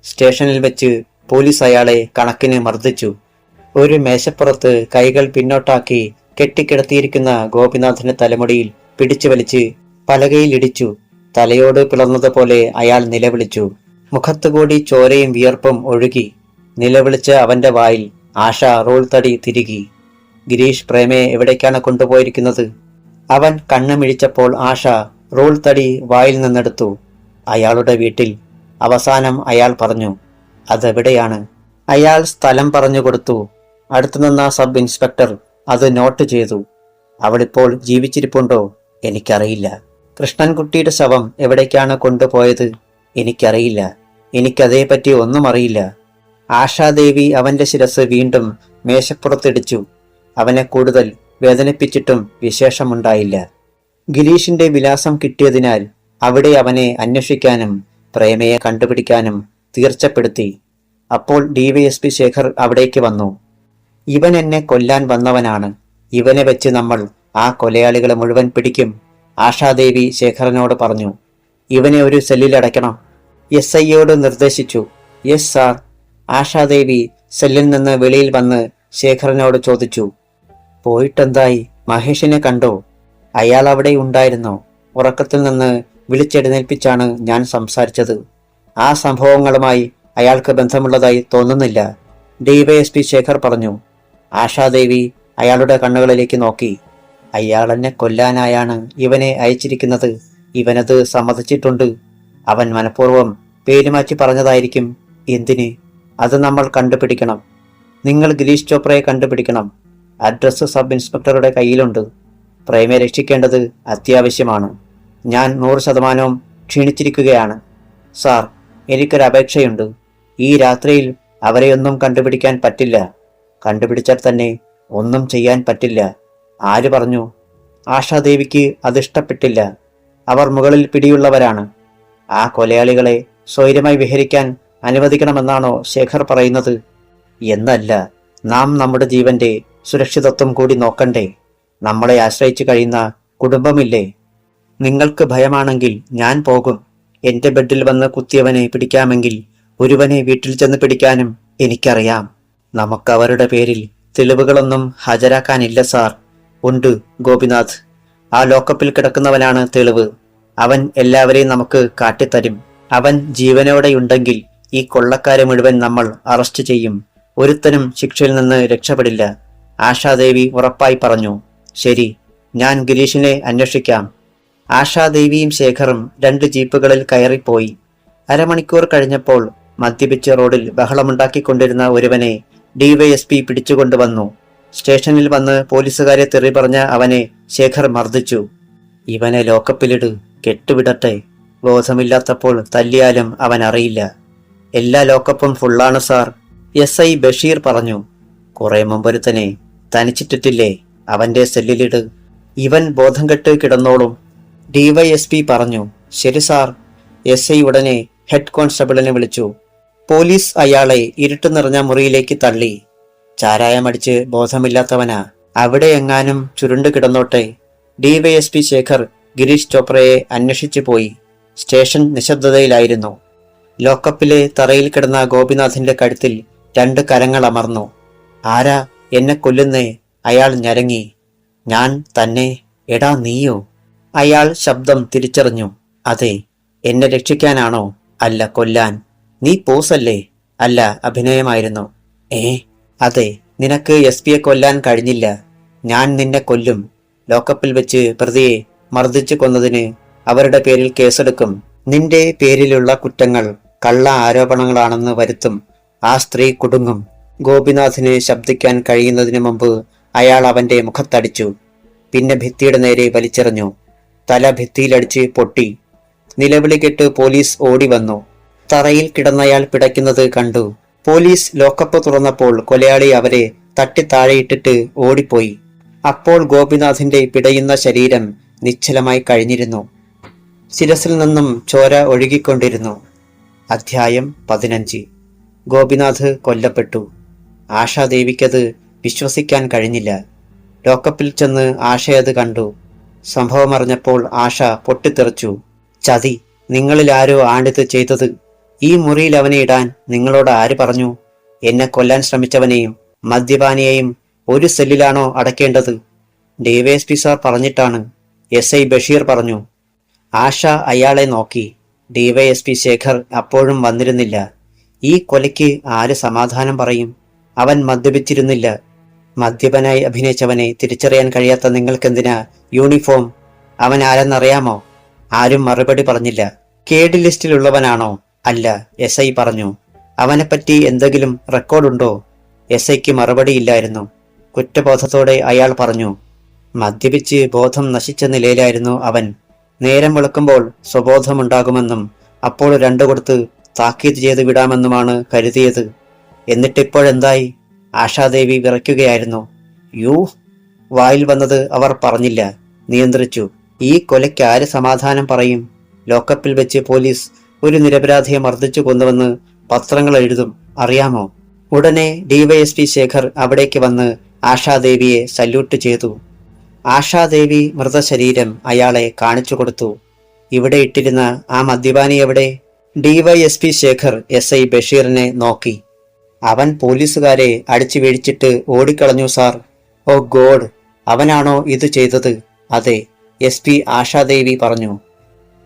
സ്റ്റേഷനിൽ വെച്ച് പോലീസ് അയാളെ കണക്കിന് മർദ്ദിച്ചു. ഒരു മേശപ്പുറത്ത് കൈകൾ പിന്നോട്ടാക്കി കെട്ടിക്കിടത്തിയിരിക്കുന്ന ഗോപിനാഥന്റെ തലമുടിയിൽ പിടിച്ചു വലിച്ച് പലകയിൽ ഇടിച്ചു. തലയോട് പിളർന്നതുപോലെ അയാൾ നിലവിളിച്ചു. മുഖത്തുകൂടി ചോരയും വിയർപ്പും ഒഴുകി. നിലവിളിച്ച അവന്റെ വായിൽ ആശ റോൾ തടി തിരുകി. ഗിരീഷ് പ്രേമയെ എവിടേക്കാണ് കൊണ്ടുപോയിരിക്കുന്നത്? അവൻ കണ്ണുമിഴിച്ചപ്പോൾ ആശ റോൾ തടി വായിൽ നിന്നെടുത്തു. അയാളുടെ വീട്ടിൽ. അവസാനം അയാൾ പറഞ്ഞു. അതെവിടെയാണ്? അയാൾ സ്ഥലം പറഞ്ഞു കൊടുത്തു. അടുത്തുനിന്ന സബ് ഇൻസ്പെക്ടർ അത് നോട്ട് ചെയ്തു. അവളിപ്പോൾ ജീവിച്ചിരിപ്പുണ്ടോ? എനിക്കറിയില്ല. കൃഷ്ണൻകുട്ടിയുടെ ശവം എവിടേക്കാണ് കൊണ്ടുപോയത്? എനിക്കറിയില്ല. എനിക്കതേപ്പറ്റി ഒന്നും അറിയില്ല. ആശാദേവി അവന്റെ ശിരസ് വീണ്ടും മേശപ്പുറത്തിടിച്ചു. അവനെ കൂടുതൽ വേദനിപ്പിച്ചിട്ടും വിശേഷമുണ്ടായില്ല. ഗിരീഷിന്റെ വിലാസം കിട്ടിയതിനാൽ അവിടെ അവനെ അന്വേഷിക്കാനും പ്രേമയെ കണ്ടുപിടിക്കാനും തീർച്ചപ്പെടുത്തി. അപ്പോൾ ഡിവൈഎസ്പി ശേഖർ അവിടേക്ക് വന്നു. ഇവൻ എന്നെ കൊല്ലാൻ വന്നവനാണ്. ഇവനെ വെച്ച് നമ്മൾ ആ കൊലയാളികളെ മുഴുവൻ പിടിക്കും. ആശാദേവി ശേഖറിനോട് പറഞ്ഞു. ഇവനെ ഒരു സെല്ലിൽ അടയ്ക്കണം. SIയോട് നിർദ്ദേശിച്ചു. Yes sir. ആശാദേവി സെല്ലിൽ നിന്ന് വെളിയിൽ വന്ന് ശേഖറിനോട് ചോദിച്ചു. പോയിട്ടെന്തായി? മഹേഷിനെ കണ്ടോ? അയാൾ അവിടെ ഉണ്ടായിരുന്നോ? ഉറക്കത്തിൽ നിന്ന് വിളിച്ചെഴുന്നേൽപ്പിച്ചാണ് ഞാൻ സംസാരിച്ചത്. ആ സംഭവങ്ങളുമായി അയാൾക്ക് ബന്ധമുള്ളതായി തോന്നുന്നില്ല, ഡിവൈഎസ്പി ശേഖർ പറഞ്ഞു. ആശാദേവി അയാളുടെ കണ്ണുകളിലേക്ക് നോക്കി. അയാൾ എന്നെ കൊല്ലാനായാണ് ഇവനെ അയച്ചിരിക്കുന്നത്. ഇവനത് സമ്മതിച്ചിട്ടുണ്ട്. അവൻ മനഃപൂർവ്വം പേരുമാറ്റി പറഞ്ഞതായിരിക്കും. എന്തിന്? അത് നമ്മൾ കണ്ടുപിടിക്കണം. നിങ്ങൾ ഗിരീഷ് ചോപ്രയെ കണ്ടുപിടിക്കണം. അഡ്രസ് സബ് ഇൻസ്പെക്ടറുടെ കയ്യിലുണ്ട്. പ്രേമയെ രക്ഷിക്കേണ്ടത് അത്യാവശ്യമാണ്. ഞാൻ 100% ക്ഷീണിച്ചിരിക്കുകയാണ്. സാർ, എനിക്കൊരപേക്ഷയുണ്ട്. ഈ രാത്രിയിൽ അവരെയൊന്നും കണ്ടുപിടിക്കാൻ പറ്റില്ല. കണ്ടുപിടിച്ചാൽ തന്നെ ഒന്നും ചെയ്യാൻ പറ്റില്ല. ആര് പറഞ്ഞു? ആശാദേവിക്ക് അതിഷ്ടപ്പെട്ടില്ല. അവർ മുകളിൽ പിടിയുള്ളവരാണ്. ആ കൊലയാളികളെ സ്വൈര്യമായി വിഹരിക്കാൻ അനുവദിക്കണമെന്നാണോ ശേഖർ പറയുന്നത്? എന്നല്ല, നാം നമ്മുടെ ജീവന്റെ സുരക്ഷിതത്വം കൂടി നോക്കണ്ടേ? നമ്മളെ ആശ്രയിച്ചു കഴിയുന്ന കുടുംബമില്ലേ? നിങ്ങൾക്ക് ഭയമാണെങ്കിൽ ഞാൻ പോകും. എന്റെ ബെഡിൽ വന്ന് കുത്തിയവനെ പിടിക്കാമെങ്കിൽ ഒരുവനെ വീട്ടിൽ ചെന്ന് പിടിക്കാനും എനിക്കറിയാം. നമുക്കവരുടെ പേരിൽ തെളിവുകളൊന്നും ഹാജരാക്കാനില്ല സാർ. ഉണ്ട് ഗോപിനാഥ്. ആ ലോക്കപ്പിൽ കിടക്കുന്നവനാണ് തെളിവ്. അവൻ എല്ലാവരെയും നമുക്ക് കാട്ടിത്തരും. അവൻ ജീവനോടെയുണ്ടെങ്കിൽ ഈ കൊള്ളക്കാരെ മുഴുവൻ നമ്മൾ അറസ്റ്റ് ചെയ്യും. ഒരുത്തനും ശിക്ഷയിൽ നിന്ന് രക്ഷപ്പെടില്ല. ആശാദേവി ഉറപ്പായി പറഞ്ഞു. ശരി, ഞാൻ ഗിരീഷിനെ അന്വേഷിക്കാം. ആശാദേവിയും ശേഖറും 2 ജീപ്പുകളിൽ കയറിപ്പോയി. അരമണിക്കൂർ കഴിഞ്ഞപ്പോൾ മദ്യപിച്ച റോഡിൽ ബഹളമുണ്ടാക്കിക്കൊണ്ടിരുന്ന ഒരുവനെ ഡിവൈഎസ്പി പിടിച്ചുകൊണ്ടുവന്നു. സ്റ്റേഷനിൽ വന്ന് പോലീസുകാരെ തെറി പറഞ്ഞ അവനെ ശേഖർ മർദ്ദിച്ചു. ഇവനെ ലോക്കപ്പിലിട്, കെട്ടുവിടട്ടെ. ബോധമില്ലാത്തപ്പോൾ തല്ലിയാലും അവൻ അറിയില്ല. എല്ലാ ലോക്കപ്പും ഫുള്ളാണ് സാർ, SI ബഷീർ പറഞ്ഞു. കുറെ മുമ്പൊരുത്തനെ തനിച്ചിട്ടിട്ടില്ലേ? അവന്റെ സെല്ലിലിട്. ഇവൻ ബോധം കെട്ട് കിടന്നോളും, ഡിവൈഎസ്പി പറഞ്ഞു. ശരി സാർ. SI ഉടനെ ഹെഡ് കോൺസ്റ്റബിളിനെ വിളിച്ചു. പോലീസ് അയാളെ ഇരുട്ട് നിറഞ്ഞ മുറിയിലേക്ക് തള്ളി. ചാരായമടിച്ച് ബോധമില്ലാത്തവനാ, അവിടെ എങ്ങാനും ചുരുണ്ടു കിടന്നോട്ടെ. ഡിവൈഎസ്പി ശേഖർ ഗിരീഷ് ചോപ്രയെ അന്വേഷിച്ചു പോയി. സ്റ്റേഷൻ നിശബ്ദതയിലായിരുന്നു. ലോക്കപ്പിലെ തറയിൽ കിടന്ന ഗോപിനാഥിന്റെ കഴുത്തിൽ 2 കരങ്ങൾ അമർന്നു. ആരാ എന്നെ കൊല്ലുന്നേ? അയാൾ ഞരങ്ങി. ഞാൻ തന്നെ. എടാ നീയോ? അയാൾ ശബ്ദം തിരിച്ചറിഞ്ഞു. അതെ. എന്നെ രക്ഷിക്കാനാണോ? അല്ല, കൊല്ലാൻ. നീ പോസല്ലേ? അല്ല, അഭിനയമായിരുന്നു. അതെ. നിനക്ക് SPയെ കൊല്ലാൻ കഴിഞ്ഞില്ല. ഞാൻ നിന്നെ കൊല്ലും. ലോക്കപ്പിൽ വെച്ച് പ്രതിയെ മർദ്ദിച്ചു കൊന്നതിന് അവരുടെ പേരിൽ കേസെടുക്കും. നിന്റെ പേരിലുള്ള കുറ്റങ്ങൾ കള്ള ആരോപണങ്ങളാണെന്ന് വരുത്തും. ആ സ്ത്രീ കുടുങ്ങും. ഗോപിനാഥിന് ശബ്ദിക്കാൻ കഴിയുന്നതിന് മുമ്പ് അയാൾ അവന്റെ മുഖത്തടിച്ചു. പിന്നെ ഭിത്തിയുടെ നേരെ വലിച്ചെറിഞ്ഞു. തല ഭിത്തിയിലടിച്ച് പൊട്ടി. നിലവിളി കേട്ട് പോലീസ് ഓടി വന്നു. തറയിൽ കിടന്നയാൾ പിടയ്ക്കുന്നത് കണ്ടു. പോലീസ് ലോക്കപ്പ് തുറന്നപ്പോൾ കൊലയാളി അവരെ തട്ടി താഴെയിട്ടിട്ട് ഓടിപ്പോയി. അപ്പോൾ ഗോപിനാഥിന്റെ പിടയുന്ന ശരീരം നിശ്ചലമായി കഴിഞ്ഞിരുന്നു. ശിരസിൽ നിന്നും ചോര ഒഴുകിക്കൊണ്ടിരുന്നു. അധ്യായം 15. ഗോപിനാഥ് കൊല്ലപ്പെട്ടു. ആശാദേവിക്കത് വിശ്വസിക്കാൻ കഴിഞ്ഞില്ല. ലോക്കപ്പിൽ ചെന്ന് ആശയത് കണ്ടു. സംഭവം അറിഞ്ഞപ്പോൾ ആശ പൊട്ടിത്തെറിച്ചു. ചതി! നിങ്ങളിൽ ആരോ ആണിത് ചെയ്തത്. ഈ മുറിയിൽ അവനെ ഇടാൻ നിങ്ങളോട് ആര് പറഞ്ഞു? എന്നെ കൊല്ലാൻ ശ്രമിച്ചവനെയും മദ്യപാനിയെയും ഒരു സെല്ലിലാണോ അടയ്ക്കേണ്ടത്? ഡിവൈഎസ്പി സാർ പറഞ്ഞിട്ടാണ്. SI ബഷീർ പറഞ്ഞു. ആശ അയാളെ നോക്കി. ഡിവൈഎസ്പി ശേഖർ അപ്പോഴും വന്നിരുന്നില്ല. ഈ കൊലയ്ക്ക് ആര് സമാധാനം പറയും? അവൻ മദ്യപിച്ചിരുന്നില്ല. മദ്യപനായി അഭിനയിച്ചവനെ തിരിച്ചറിയാൻ കഴിയാത്ത നിങ്ങൾക്കെന്തിനാ യൂണിഫോം? അവൻ ആരെന്നറിയാമോ? ആരും മറുപടി പറഞ്ഞില്ല. കേഡ് ലിസ്റ്റിലുള്ളവനാണോ? അല്ല, SI പറഞ്ഞു. അവനെപ്പറ്റി എന്തെങ്കിലും റെക്കോർഡുണ്ടോ? SIക്ക് മറുപടിയില്ലായിരുന്നു. കുറ്റബോധത്തോടെ അയാൾ പറഞ്ഞു. മദ്യപിച്ച് ബോധം നശിച്ച നിലയിലായിരുന്നു അവൻ. നേരം വെളുക്കുമ്പോൾ സ്വബോധമുണ്ടാകുമെന്നും അപ്പോൾ രണ്ടു കൊടുത്ത് താക്കീത് ചെയ്ത് വിടാമെന്നുമാണ് കരുതിയത്. എന്നിട്ടിപ്പോഴെന്തായി? ആശാദേവി വിറയ്ക്കുകയായിരുന്നു. യൂ! വായിൽ വന്നത് അവർ പറഞ്ഞില്ല, നിയന്ത്രിച്ചു. ഈ കൊലയ്ക്ക് ആര് സമാധാനം പറയും? ലോക്കപ്പിൽ വെച്ച് പോലീസ് ഒരു നിരപരാധിയെ മർദ്ദിച്ചു കൊന്നുവെന്ന് പത്രങ്ങൾ എഴുതും, അറിയാമോ? ഉടനെ ഡിവൈഎസ്പി ശേഖർ അവിടേക്ക് വന്ന് ആശാദേവിയെ സല്യൂട്ട് ചെയ്തു. ആശാദേവി മൃതശരീരം അയാളെ കാണിച്ചു കൊടുത്തു. ഇവിടെ ഇട്ടിരുന്ന ആ മദ്യപാനി എവിടെ? ഡിവൈഎസ്പി ശേഖർ SI ബഷീറിനെ നോക്കി. അവൻ പോലീസുകാരെ അടിച്ചു വീഴ്ചിട്ട് ഓടിക്കളഞ്ഞു സാർ. ഓ ഗോഡ്! അവനാണോ ഇത് ചെയ്തത്? അതെ, SP ആശാദേവി പറഞ്ഞു.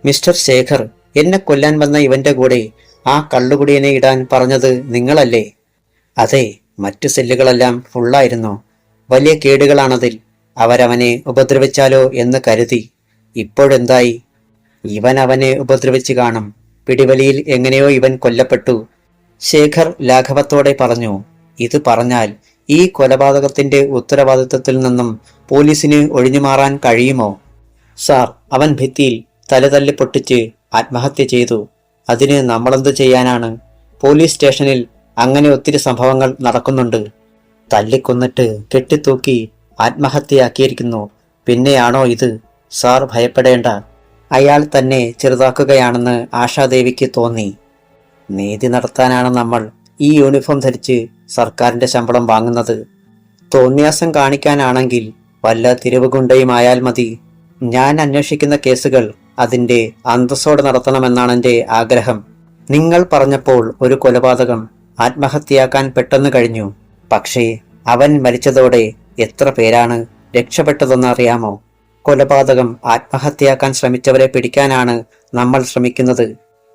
മിസ്റ്റർ ശേഖർ, എന്നെ കൊല്ലാൻ വന്ന ഇവന്റെ കൂടെ ആ കള്ളുകുടിയനെ ഇടാൻ പറഞ്ഞത് നിങ്ങളല്ലേ? അതെ, മറ്റു സെല്ലുകളെല്ലാം ഫുള്ളായിരുന്നു. വലിയ കേടുകളാണതിൽ. അവരവനെ ഉപദ്രവിച്ചാലോ എന്ന് കരുതി. ഇപ്പോഴെന്തായി? ഇവൻ അവനെ ഉപദ്രവിച്ചു കാണും. പിടിവലിയിൽ എങ്ങനെയോ ഇവൻ കൊല്ലപ്പെട്ടു. ശേഖർ ലാഘവത്തോടെ പറഞ്ഞു. ഇത് പറഞ്ഞാൽ ഈ കൊലപാതകത്തിന്റെ ഉത്തരവാദിത്വത്തിൽ നിന്നും പോലീസിന് ഒഴിഞ്ഞുമാറാൻ കഴിയുമോ? സാർ, അവൻ ഭിത്തിയിൽ തലതല്ലി പൊട്ടിച്ച് ആത്മഹത്യ ചെയ്തു. അതിന് നമ്മളെന്ത് ചെയ്യാനാണ്? പോലീസ് സ്റ്റേഷനിൽ അങ്ങനെ ഒത്തിരി സംഭവങ്ങൾ നടക്കുന്നുണ്ട്. തല്ലിക്കൊന്നിട്ട് കെട്ടിത്തൂക്കി ആത്മഹത്യയാക്കിയിരിക്കുന്നു. പിന്നെയാണോ ഇത്? സാർ ഭയപ്പെടേണ്ട. അയാൾ തന്നെ ചെറുതാക്കുകയാണെന്ന് ആശാദേവിക്ക് തോന്നി. നീതി നടത്താനാണ് നമ്മൾ ഈ യൂണിഫോം ധരിച്ച് സർക്കാരിന്റെ ശമ്പളം വാങ്ങുന്നത്. തോന്നിയാസം കാണിക്കാനാണെങ്കിൽ വല്ല തിരിവുഗുണ്ടയുമായാൽ മതി. ഞാൻ അന്വേഷിക്കുന്ന കേസുകൾ അതിന്റെ അന്തസ്സോടെ നടത്തണമെന്നാണ് എൻ്റെ ആഗ്രഹം. നിങ്ങൾ പറഞ്ഞപ്പോൾ ഒരു കൊലപാതകം ആത്മഹത്യയാക്കാൻ പെട്ടെന്ന് കഴിഞ്ഞു. പക്ഷേ അവൻ മരിച്ചതോടെ എത്ര പേരാണ് രക്ഷപ്പെട്ടതെന്ന് അറിയാമോ? കൊലപാതകം ആത്മഹത്യയാക്കാൻ ശ്രമിച്ചവരെ പിടിക്കാനാണ് നമ്മൾ ശ്രമിക്കുന്നത്.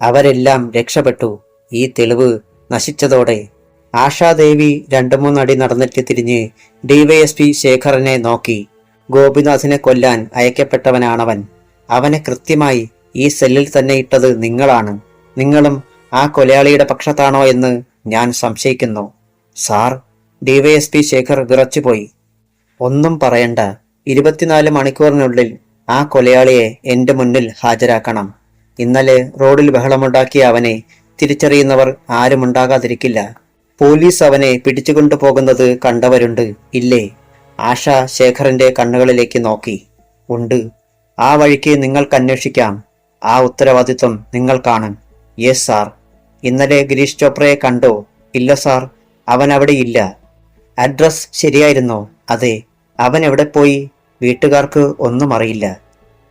അവരെല്ലാം രക്ഷപ്പെട്ടു. ഈ തെളിവ് നശിച്ചതോടെ. ആശാദേവി 2-3 അടി നടന്നിട്ട് തിരിഞ്ഞ് ഡിവൈഎസ്പി ശേഖറിനെ നോക്കി. ഗോപിനാഥിനെ കൊല്ലാൻ അയക്കപ്പെട്ടവനാണവൻ. അവനെ കൃത്യമായി ഈ സെല്ലിൽ തന്നെ ഇട്ടത് നിങ്ങളാണ്. നിങ്ങളും ആ കൊലയാളിയുടെ പക്ഷത്താണോ എന്ന് ഞാൻ സംശയിക്കുന്നു. സാർ, ഡിവൈഎസ്പി ശേഖർ വിറച്ചുപോയി. ഒന്നും പറയണ്ട. 24 മണിക്കൂറിനുള്ളിൽ ആ കൊലയാളിയെ എന്റെ മുന്നിൽ ഹാജരാക്കണം. ഇന്നലെ റോഡിൽ ബഹളമുണ്ടാക്കിയ അവനെ തിരിച്ചറിയുന്നവർ ആരുമുണ്ടാകാതിരിക്കില്ല. പോലീസ് അവനെ പിടിച്ചുകൊണ്ടു പോകുന്നത് കണ്ടവരുണ്ട്, ഇല്ലേ? ആശ ശേഖറിന്റെ കണ്ണുകളിലേക്ക് നോക്കി. ഉണ്ട്. ആ വഴിക്ക് നിങ്ങൾക്ക് അന്വേഷിക്കാം. ആ ഉത്തരവാദിത്വം നിങ്ങൾക്കാണ്. Yes sir. ഇന്നലെ ഗിരീഷ് ചോപ്രയെ കണ്ടോ? ഇല്ല സാർ, അവൻ അവിടെ ഇല്ല. അഡ്രസ് ശരിയായിരുന്നോ? അതെ. അവൻ എവിടെ പോയി? വീട്ടുകാർക്ക് ഒന്നും അറിയില്ല.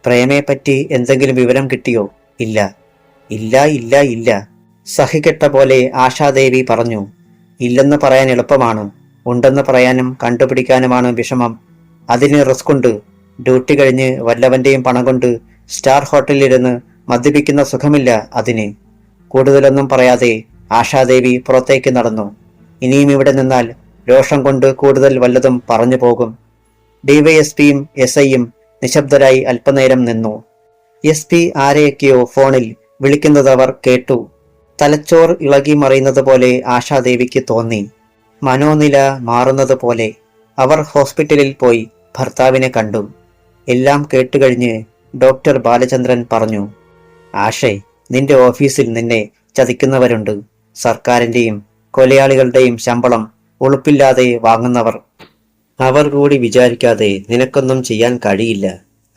പ്രേമയെപ്പറ്റി എന്തെങ്കിലും വിവരം കിട്ടിയോ? ഇല്ല. ഇല്ല ഇല്ല ഇല്ല. സഹികെട്ട പോലെ ആശാദേവി പറഞ്ഞു. ഇല്ലെന്ന് പറയാൻ എളുപ്പമാണ്, ഉണ്ടെന്ന് പറയാനും കണ്ടുപിടിക്കാനുമാണ് വിഷമം. അതിന് റിസ്ക് ഉണ്ട്. ഡ്യൂട്ടി കഴിഞ്ഞ് വല്ലവന്റെയും പണം കൊണ്ട് സ്റ്റാർ ഹോട്ടലിലിരുന്ന് മദ്യപിക്കുന്ന സുഖമില്ല അതിന്. കൂടുതലൊന്നും പറയാതെ ആശാദേവി പുറത്തേക്ക് നടന്നു. ഇനിയും ഇവിടെ നിന്നാൽ രോഷം കൊണ്ട് കൂടുതൽ വല്ലതും പറഞ്ഞു പോകും. ഡിവൈഎസ്പിയും SIയും നിശബ്ദരായി അല്പനേരം നിന്നു. SP ആരെയൊക്കെയോ ഫോണിൽ വിളിക്കുന്നത് അവർ കേട്ടു. തലച്ചോർ ഇളകി മറിയുന്നത് പോലെ ആശാദേവിക്ക് തോന്നി. മനോനില മാറുന്നത് പോലെ. അവർ ഹോസ്പിറ്റലിൽ പോയി ഭർത്താവിനെ കണ്ടു. എല്ലാം കേട്ടുകഴിഞ്ഞ് ഡോക്ടർ ബാലചന്ദ്രൻ പറഞ്ഞു. ആഷേ, നിന്റെ ഓഫീസിൽ നിന്നെ ചതിക്കുന്നവരുണ്ട്. സർക്കാരിന്റെയും കൊലയാളികളുടെയും ശമ്പളം ഉളുപ്പില്ലാതെ വാങ്ങുന്നവർ. അവർ കൂടി വിചാരിക്കാതെ നിനക്കൊന്നും ചെയ്യാൻ കഴിയില്ല.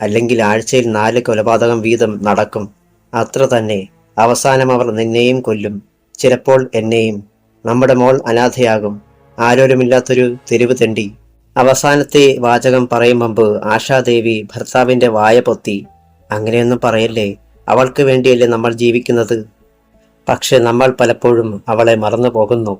അല്ലെങ്കിൽ ആഴ്ചയിൽ 4 കൊലപാതകം വീതം നടക്കും. അത്ര തന്നെ. അവസാനം അവർ നിന്നെയും കൊല്ലും, ചിലപ്പോൾ എന്നെയും. നമ്മുടെ മോൾ അനാഥയാകും. ആരോരുമില്ലാത്തൊരു തെരുവ് തെണ്ടി. അവസാനത്തെ വാചകം പറയും മുമ്പ് ആശാദേവി ഭർത്താവിന്റെ വായ പൊത്തി. അങ്ങനെയൊന്നും പറയല്ലേ, അവൾക്ക് വേണ്ടിയല്ലേ നമ്മൾ ജീവിക്കുന്നത്. പക്ഷെ നമ്മൾ പലപ്പോഴും അവളെ മറന്നു പോകുന്നു.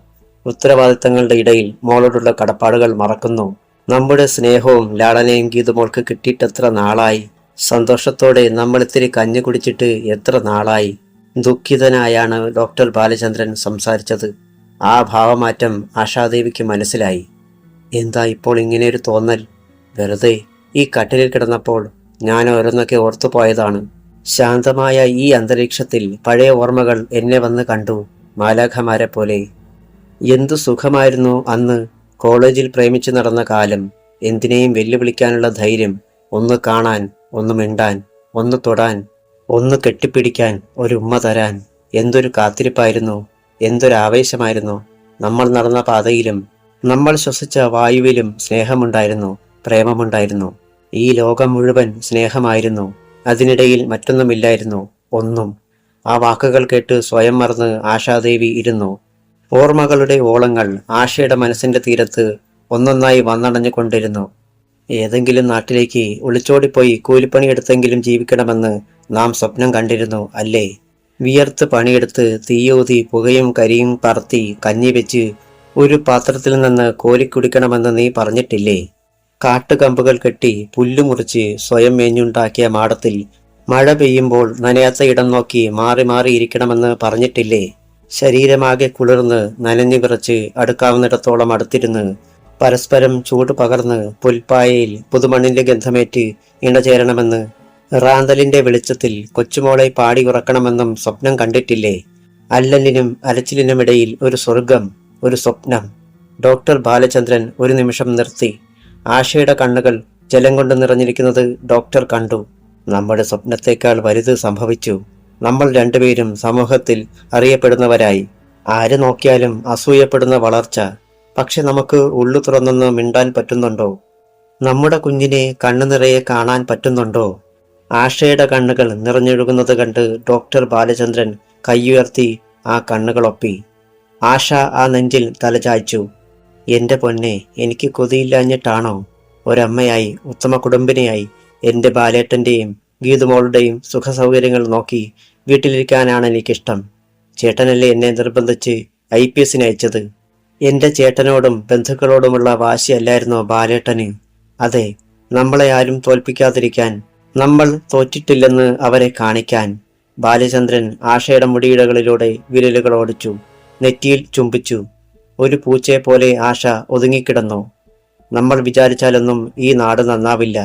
ഉത്തരവാദിത്തങ്ങളുടെ ഇടയിൽ മോളോടുള്ള കടപ്പാടുകൾ മറക്കുന്നു. നമ്മുടെ സ്നേഹവും ലാളനയും ഗീതുമോൾക്ക് കിട്ടിയിട്ടെത്ര നാളായി. സന്തോഷത്തോടെ നമ്മൾ ഇത്തിരി കഞ്ഞി കുടിച്ചിട്ട് എത്ര നാളായി. ദുഃഖിതനായാണ് ഡോക്ടർ ബാലചന്ദ്രൻ സംസാരിച്ചത്. ആ ഭാവമാറ്റം ആശാദേവിക്ക് മനസ്സിലായി. എന്താ ഇപ്പോൾ ഇങ്ങനെയൊരു തോന്നൽ? വെറുതെ ഈ കട്ടിലിൽ കിടന്നപ്പോൾ ഞാൻ ഓരോന്നൊക്കെ ഓർത്തുപോയതാണ്. ശാന്തമായ ഈ അന്തരീക്ഷത്തിൽ പഴയ ഓർമ്മകൾ എന്നെ വന്ന് കണ്ടു, മാലാഖമാരെ പോലെ. എന്തു സുഖമായിരുന്നു അന്ന് കോളേജിൽ പ്രേമിച്ചു നടന്ന കാലം. എന്തിനേയും വെല്ലുവിളിക്കാനുള്ള ധൈര്യം, ഒന്ന് കാണാൻ, ഒന്ന് മിണ്ടാൻ, ഒന്ന് തൊടാൻ, ഒന്ന് കെട്ടിപ്പിടിക്കാൻ, ഒരു ഉമ്മ തരാൻ. എന്തൊരു കാത്തിരിപ്പായിരുന്നു, എന്തൊരാവേശമായിരുന്നു. നമ്മൾ നടന്ന പാതയിലും നമ്മൾ ശ്വസിച്ച വായുവിലും സ്നേഹമുണ്ടായിരുന്നു, പ്രേമമുണ്ടായിരുന്നു. ഈ ലോകം മുഴുവൻ സ്നേഹമായിരുന്നു. അതിനിടയിൽ മറ്റൊന്നുമില്ലായിരുന്നു, ഒന്നും. ആ വാക്കുകൾ കേട്ട് സ്വയം മറന്ന് ആശാദേവി ഇരുന്നു. ഓർമ്മകളുടെ ഓളങ്ങൾ ആശയുടെ മനസ്സിന്റെ തീരത്ത് ഒന്നൊന്നായി വന്നടഞ്ഞുകൊണ്ടിരുന്നു. ഏതെങ്കിലും നാട്ടിലേക്ക് ഒളിച്ചോടിപ്പോയി കൂലിപ്പണിയെടുത്തെങ്കിലും ജീവിക്കണമെന്ന് നാം സ്വപ്നം കണ്ടിരുന്നു, അല്ലേ? വിയർത്ത് പണിയെടുത്ത് തീയൂതി പുകയും കരിയും പറത്തി കഞ്ഞി വെച്ച് ഒരു പാത്രത്തിൽ നിന്ന് കോരിക്കുടിക്കണമെന്ന് നീ പറഞ്ഞിട്ടില്ലേ? കാട്ടുകമ്പുകൾ കെട്ടി പുല്ലുമുറിച്ച് സ്വയം മേഞ്ഞുണ്ടാക്കിയ മാടത്തിൽ മഴ പെയ്യുമ്പോൾ നനയാത്ത ഇടം നോക്കി മാറി മാറി ഇരിക്കണമെന്ന് പറഞ്ഞിട്ടില്ലേ? ശരീരമാകെ കുളിർന്ന് നനഞ്ഞു വിറച്ച് അടുക്കാവുന്നിടത്തോളം അടുത്തിരുന്ന് പരസ്പരം ചൂട് പകർന്ന് പുൽപ്പായയിൽ പുതുമണ്ണിന്റെ ഗന്ധമേറ്റ് ഇണചേരണമെന്ന് റാന്തലിന്റെ വെളിച്ചത്തിൽ കൊച്ചുമോളെ പാടി ഉറക്കണമെന്നും സ്വപ്നം കണ്ടിട്ടില്ലേ? അല്ലലിനും അലച്ചിലിനുമിടയിൽ ഒരു സ്വർഗം, ഒരു സ്വപ്നം. ഡോക്ടർ ബാലചന്ദ്രൻ ഒരു നിമിഷം നിർത്തി. ആശയുടെ കണ്ണുകൾ ജലം കൊണ്ട് നിറഞ്ഞിരിക്കുന്നത് ഡോക്ടർ കണ്ടു. നമ്മുടെ സ്വപ്നത്തേക്കാൾ വലുത് സംഭവിച്ചു. നമ്മൾ രണ്ടുപേരും സമൂഹത്തിൽ അറിയപ്പെടുന്നവരായി. ആര് നോക്കിയാലും അസൂയപ്പെടുന്ന വളർച്ച. പക്ഷെ നമുക്ക് ഉള്ളു തുറന്നൊന്ന് മിണ്ടാൻ പറ്റുന്നുണ്ടോ? നമ്മുടെ കുഞ്ഞിനെ കണ്ണു നിറയെ കാണാൻ പറ്റുന്നുണ്ടോ? ആശയുടെ കണ്ണുകൾ നിറഞ്ഞൊഴുകുന്നത് കണ്ട് ഡോക്ടർ ബാലചന്ദ്രൻ കൈയുയർത്തി ആ കണ്ണുകളൊപ്പി. ആശ ആ നെഞ്ചിൽ തലചായ്ച്ചു. എന്റെ പൊന്നെ, എനിക്ക് കൊതിയില്ലാഞ്ഞിട്ടാണോ? ഒരമ്മയായി, ഉത്തമ കുടുംബിനിയായി എന്റെ ബാലേട്ടന്റെയും ഗീതുമോളുടെയും സുഖസൗകര്യങ്ങൾ നോക്കി വീട്ടിലിരിക്കാനാണ് എനിക്കിഷ്ടം. ചേട്ടനല്ലേ എന്നെ നിർബന്ധിച്ച് IPS അയച്ചത്. എന്റെ ചേട്ടനോടും ബന്ധുക്കളോടുമുള്ള വാശിയല്ലായിരുന്നോ ബാലേട്ടന്? അതെ, നമ്മളെ ആരും തോൽപ്പിക്കാതിരിക്കാൻ, നമ്മൾ തോറ്റിട്ടില്ലെന്ന് അവരെ കാണിക്കാൻ. ബാലചന്ദ്രൻ ആശയുടെ മുടിയിടകളിലൂടെ വിരലുകൾ ഓടിച്ചു, നെറ്റിയിൽ ചുംബിച്ചു. ഒരു പൂച്ചയെ പോലെ ആശ ഒതുങ്ങിക്കിടന്നു. നമ്മൾ വിചാരിച്ചാലൊന്നും ഈ നാട് നന്നാവില്ല.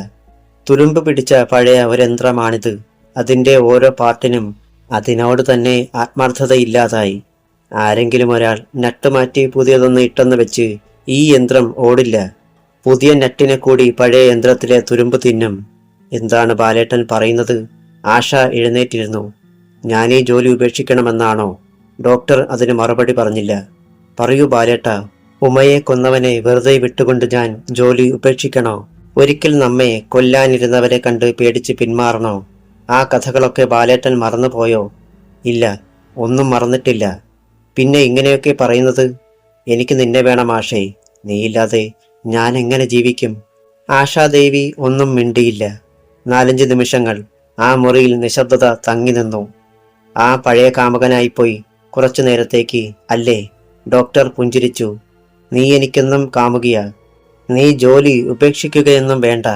തുരുമ്പ് പിടിച്ച പഴയ ഒരു യന്ത്രമാണിത്. അതിൻ്റെ ഓരോ പാർട്ടിനും അതിനോട് തന്നെ ആത്മാർത്ഥതയില്ലാതായി. ആരെങ്കിലും ഒരാൾ നട്ടുമാറ്റി പുതിയതൊന്ന് ഇട്ടെന്ന് വെച്ച് ഈ യന്ത്രം ഓടില്ല. പുതിയ നട്ടിനെ കൂടി പഴയ യന്ത്രത്തിലെ തുരുമ്പ് തിന്നും. എന്താണ് ബാലേട്ടൻ പറയുന്നത്? ആശ എഴുന്നേറ്റിരുന്നു. ഞാനീ ജോലി ഉപേക്ഷിക്കണമെന്നാണോ? ഡോക്ടർ അതിന് മറുപടി പറഞ്ഞില്ല. പറയൂ ബാലേട്ട, ഉമയെ കൊന്നവനെ വെറുതെ വിട്ടുകൊണ്ട് ഞാൻ ജോലി ഉപേക്ഷിക്കണോ? ഒരിക്കൽ നമ്മെ കൊല്ലാനിരുന്നവരെ കണ്ട് പേടിച്ച് പിന്മാറണോ? ആ കഥകളൊക്കെ ബാലേട്ടൻ മറന്നുപോയോ? ഇല്ല, ഒന്നും മറന്നിട്ടില്ല. പിന്നെ ഇങ്ങനെയൊക്കെ പറയുന്നത്? എനിക്ക് നിന്നെ വേണം ആശേ. നീയില്ലാതെ ഞാൻ എങ്ങനെ ജീവിക്കും? ആശാദേവി ഒന്നും മിണ്ടിയില്ല. 4-5 നിമിഷങ്ങൾ ആ മുറിയിൽ നിശബ്ദത തങ്ങി നിന്നു. ആ പഴയ കാമുകനായിപ്പോയി കുറച്ചു നേരത്തേക്ക്, അല്ലേ? ഡോക്ടർ പുഞ്ചിരിച്ചു. നീ എനിക്കെന്നും കാമുകിയാ. നീ ജോലി ഉപേക്ഷിക്കുകയൊന്നും വേണ്ട.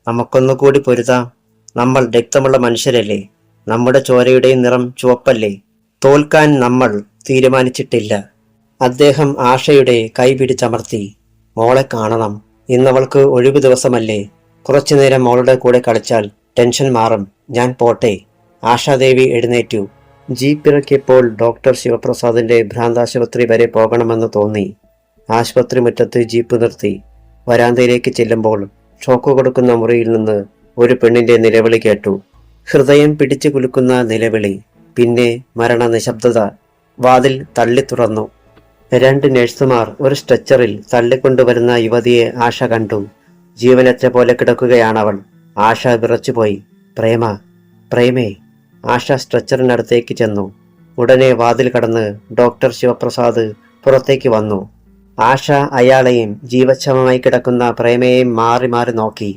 നമുക്കൊന്നുകൂടി പൊരുതാം. നമ്മൾ രക്തമുള്ള മനുഷ്യരല്ലേ? നമ്മുടെ ചോരയുടെയും നിറം ചുവപ്പല്ലേ? തോൽക്കാൻ നമ്മൾ തീരുമാനിച്ചിട്ടില്ല. അദ്ദേഹം ആശയുടെ കൈ പിടിച്ചമർത്തി. മോളെ കാണണം. ഇന്നവൾക്ക് ഒഴിവു ദിവസമല്ലേ? കുറച്ചുനേരം മോളുടെ കൂടെ കളിച്ചാൽ ടെൻഷൻ മാറും. ഞാൻ പോട്ടെ. ആശാദേവി എഴുന്നേറ്റു. ജീപ്പ് ഇറക്കിയപ്പോൾ ഡോക്ടർ ശിവപ്രസാദിന്റെ ഭ്രാന്താശുപത്രി വരെ പോകണമെന്ന് തോന്നി. ആശുപത്രി മുറ്റത്ത് ജീപ്പ് നിർത്തി. വരാന്തയിലേക്ക് ചെല്ലുമ്പോൾ ഷോക്ക് കൊടുക്കുന്ന മുറിയിൽ നിന്ന് ഒരു പെണ്ണിന്റെ നിലവിളി കേട്ടു. ഹൃദയം പിടിച്ചു കുലുക്കുന്ന നിലവിളി. പിന്നെ മരണ നിശബ്ദത. വാതിൽ തള്ളി തുറന്നു. 2 നഴ്സുമാർ ഒരു സ്ട്രെച്ചറിൽ തള്ളിക്കൊണ്ടുവരുന്ന യുവതിയെ ആശ കണ്ടു. ജീവനറ്റ പോലെ കിടക്കുകയാണവൾ. ആശ വിറച്ചുപോയി. പ്രേമ, പ്രേമേ. ആശ സ്ട്രെച്ചറിനടുത്തേക്ക് ചെന്നു. ഉടനെ വാതിൽ കടന്ന് ഡോക്ടർ ശിവപ്രസാദ് പുറത്തേക്ക് വന്നു. ആശ അയാളെയും ജീവച്ഛവമായി കിടക്കുന്ന പ്രേമയെയും മാറി മാറി നോക്കി.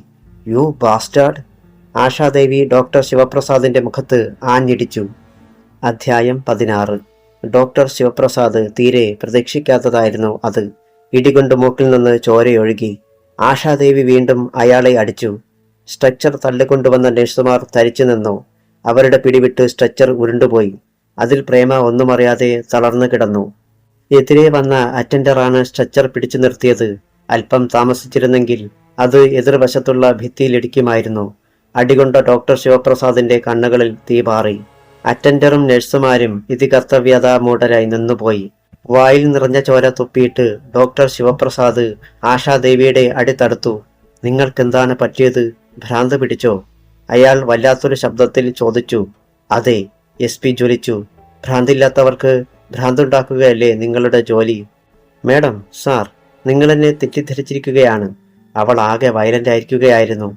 You bastard! ആശാദേവി ഡോക്ടർ ശിവപ്രസാദിന്റെ മുഖത്ത് ആഞ്ഞിടിച്ചു. അധ്യായം 16. ഡോക്ടർ ശിവപ്രസാദ് തീരെ പ്രതീക്ഷിക്കാത്തതായിരുന്നു അത്. ഇടികൊണ്ട് മൂക്കിൽ നിന്ന് ചോരയൊഴുകി. ആശാദേവി വീണ്ടും അയാളെ അടിച്ചു. സ്ട്രെച്ചർ തള്ളിക്കൊണ്ടുവന്ന നഴ്സുമാർ തരിച്ചു നിന്നു. അവരുടെ പിടിവിട്ട് സ്ട്രെച്ചർ ഉരുണ്ടുപോയി. അതിൽ പ്രേമ ഒന്നുമറിയാതെ തളർന്നു കിടന്നു. എതിരെ വന്ന അറ്റൻഡറാണ് സ്ട്രെച്ചർ പിടിച്ചു നിർത്തിയത്. അല്പം താമസിച്ചിരുന്നെങ്കിൽ അത് എതിർവശത്തുള്ള ഭിത്തിയിലിടിക്കുമായിരുന്നു. അടികൊണ്ട ഡോക്ടർ ശിവപ്രസാദിന്റെ കണ്ണുകളിൽ തീപാറി. അറ്റൻഡറും നഴ്സുമാരും ഇതികർത്തവ്യതാമൂഢരായി നിന്നുപോയി. വായിൽ നിറഞ്ഞ ചോര തുപ്പിയിട്ട് ഡോക്ടർ ശിവപ്രസാദ് ആശാദേവിയുടെ അടി തടുത്തു. നിങ്ങൾക്കെന്താണ് പറ്റിയത്? ഭ്രാന്ത് പിടിച്ചോ? അയാൾ വല്ലാത്തൊരു ശബ്ദത്തിൽ ചോദിച്ചു. അതെ, SP ജ്വലിച്ചു. ഭ്രാന്തില്ലാത്തവർക്ക് ഭ്രാന്തുണ്ടാക്കുകയല്ലേ നിങ്ങളുടെ ജോലി? മേഡം, സാർ, നിങ്ങളെന്നെ തെറ്റിദ്ധരിച്ചിരിക്കുകയാണ്. അവൾ ആകെ വയലന്റ് ആയിരിക്കുകയായിരുന്നു.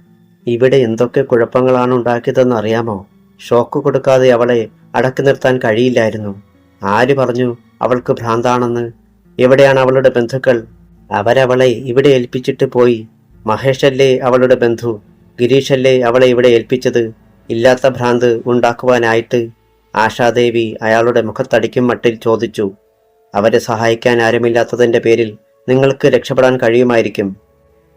ഇവിടെ എന്തൊക്കെ കുഴപ്പങ്ങളാണ് ഉണ്ടാക്കിയതെന്ന് അറിയാമോ? ഷോക്ക് കൊടുക്കാതെ അവളെ അടക്കി നിർത്താൻ കഴിയില്ലായിരുന്നു. ആര് പറഞ്ഞു അവൾക്ക് ഭ്രാന്താണെന്ന്? എവിടെയാണ് അവളുടെ ബന്ധുക്കൾ? അവരവളെ ഇവിടെ ഏൽപ്പിച്ചിട്ട് പോയി. മഹേഷല്ലേ അവളുടെ ബന്ധു? ഗിരീഷല്ലേ അവളെ ഇവിടെ ഏൽപ്പിച്ചത്? ഇല്ലാത്ത ഭ്രാന്ത് ഉണ്ടാക്കുവാനായിട്ട്? ആശാദേവി അയാളുടെ മുഖത്തടിക്കും മട്ടിൽ ചോദിച്ചു. അവരെ സഹായിക്കാൻ ആരുമില്ലാത്തതിൻ്റെ പേരിൽ നിങ്ങൾക്ക് രക്ഷപ്പെടാൻ കഴിയുമായിരിക്കും.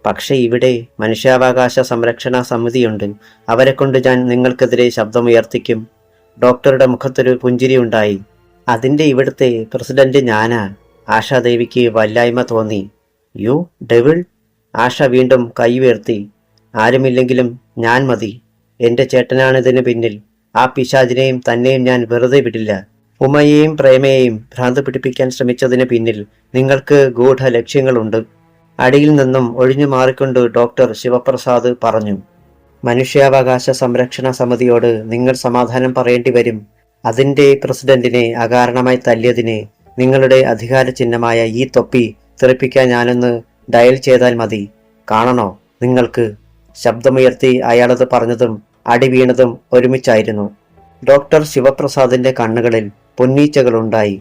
പക്ഷേ ഇവിടെ മനുഷ്യാവകാശ സംരക്ഷണ സമിതിയുണ്ട്. അവരെ കൊണ്ട് ഞാൻ നിങ്ങൾക്കെതിരെ ശബ്ദമുയർത്തിക്കും. ഡോക്ടറുടെ മുഖത്തൊരു പുഞ്ചിരി ഉണ്ടായി. അതിൻ്റെ ഇവിടുത്തെ പ്രസിഡന്റ് ഞാനാ. ആശാദേവിക്ക് വല്ലായ്മ തോന്നി. U devil! ആശ വീണ്ടും കൈ ഉയർത്തി. ആരുമില്ലെങ്കിലും ഞാൻ മതി. എൻ്റെ ചേട്ടനാണിതിന് പിന്നിൽ. ആ പിശാചിനെയും തന്നെയും ഞാൻ വെറുതെ വിടില്ല. ഉമയെയും പ്രേമയെയും ഭ്രാന്ത് പിടിപ്പിക്കാൻ ശ്രമിച്ചതിന് പിന്നിൽ നിങ്ങൾക്ക് ഗൂഢ ലക്ഷ്യങ്ങളുണ്ട്. അടിയിൽ നിന്നും ഒഴിഞ്ഞു മാറിക്കൊണ്ട് ഡോക്ടർ ശിവപ്രസാദ് പറഞ്ഞു. മനുഷ്യാവകാശ സംരക്ഷണ സമിതിയോട് നിങ്ങൾ സമാധാനം പറയേണ്ടി വരും. അതിൻ്റെ പ്രസിഡന്റിനെ അകാരണമായി തല്ലിയതിന് നിങ്ങളുടെ അധികാര ചിഹ്നമായ ഈ തൊപ്പി തെറിപ്പിക്കാൻ ഞാനൊന്ന് ഡയൽ ചെയ്താൽ മതി. കാണണോ നിങ്ങൾക്ക്? ശബ്ദമുയർത്തി അയാളത് പറഞ്ഞതും അടി വീണതും ഒരുമിച്ചായിരുന്നു. ഡോക്ടർ ശിവപ്രസാദിന്റെ കണ്ണുകളിൽ പൊന്നീച്ചകളുണ്ടായി.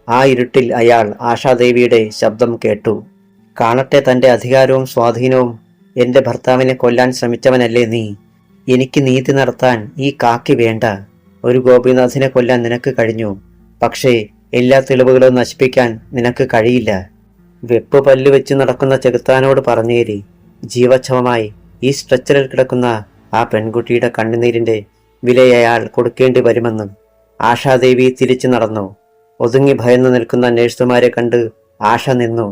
ആ ഇരുട്ടിൽ അയാൾ ആശാദേവിയുടെ ശബ്ദം കേട്ടു. കാണട്ടെ തന്റെ അധികാരവും സ്വാധീനവും. എന്റെ ഭർത്താവിനെ കൊല്ലാൻ ശ്രമിച്ചവനല്ലേ നീ? എനിക്ക് നീതി നടത്താൻ ഈ കാക്കി വേണ്ട. ഒരു ഗോപിനാഥിനെ കൊല്ലാൻ നിനക്ക് കഴിഞ്ഞു. പക്ഷേ എല്ലാ തെളിവുകളും നശിപ്പിക്കാൻ നിനക്ക് കഴിയില്ല. വെപ്പ് പല്ല് വെച്ച് നടക്കുന്ന ചെകുത്താനോട് പറഞ്ഞേരി. ജീവച്ഛവമായി ഈ സ്ട്രെച്ചറിൽ കിടക്കുന്ന ആ പെൺകുട്ടിയുടെ കണ്ണുനീരിന്റെ വിലയയാൾ കൊടുക്കേണ്ടി വരുമെന്നും. ആശാദേവി തിരിച്ചു നടന്നു. ഒതുങ്ങി ഭയന്നു നിൽക്കുന്ന നഴ്സുമാരെ കണ്ട് ആശ നിന്നു.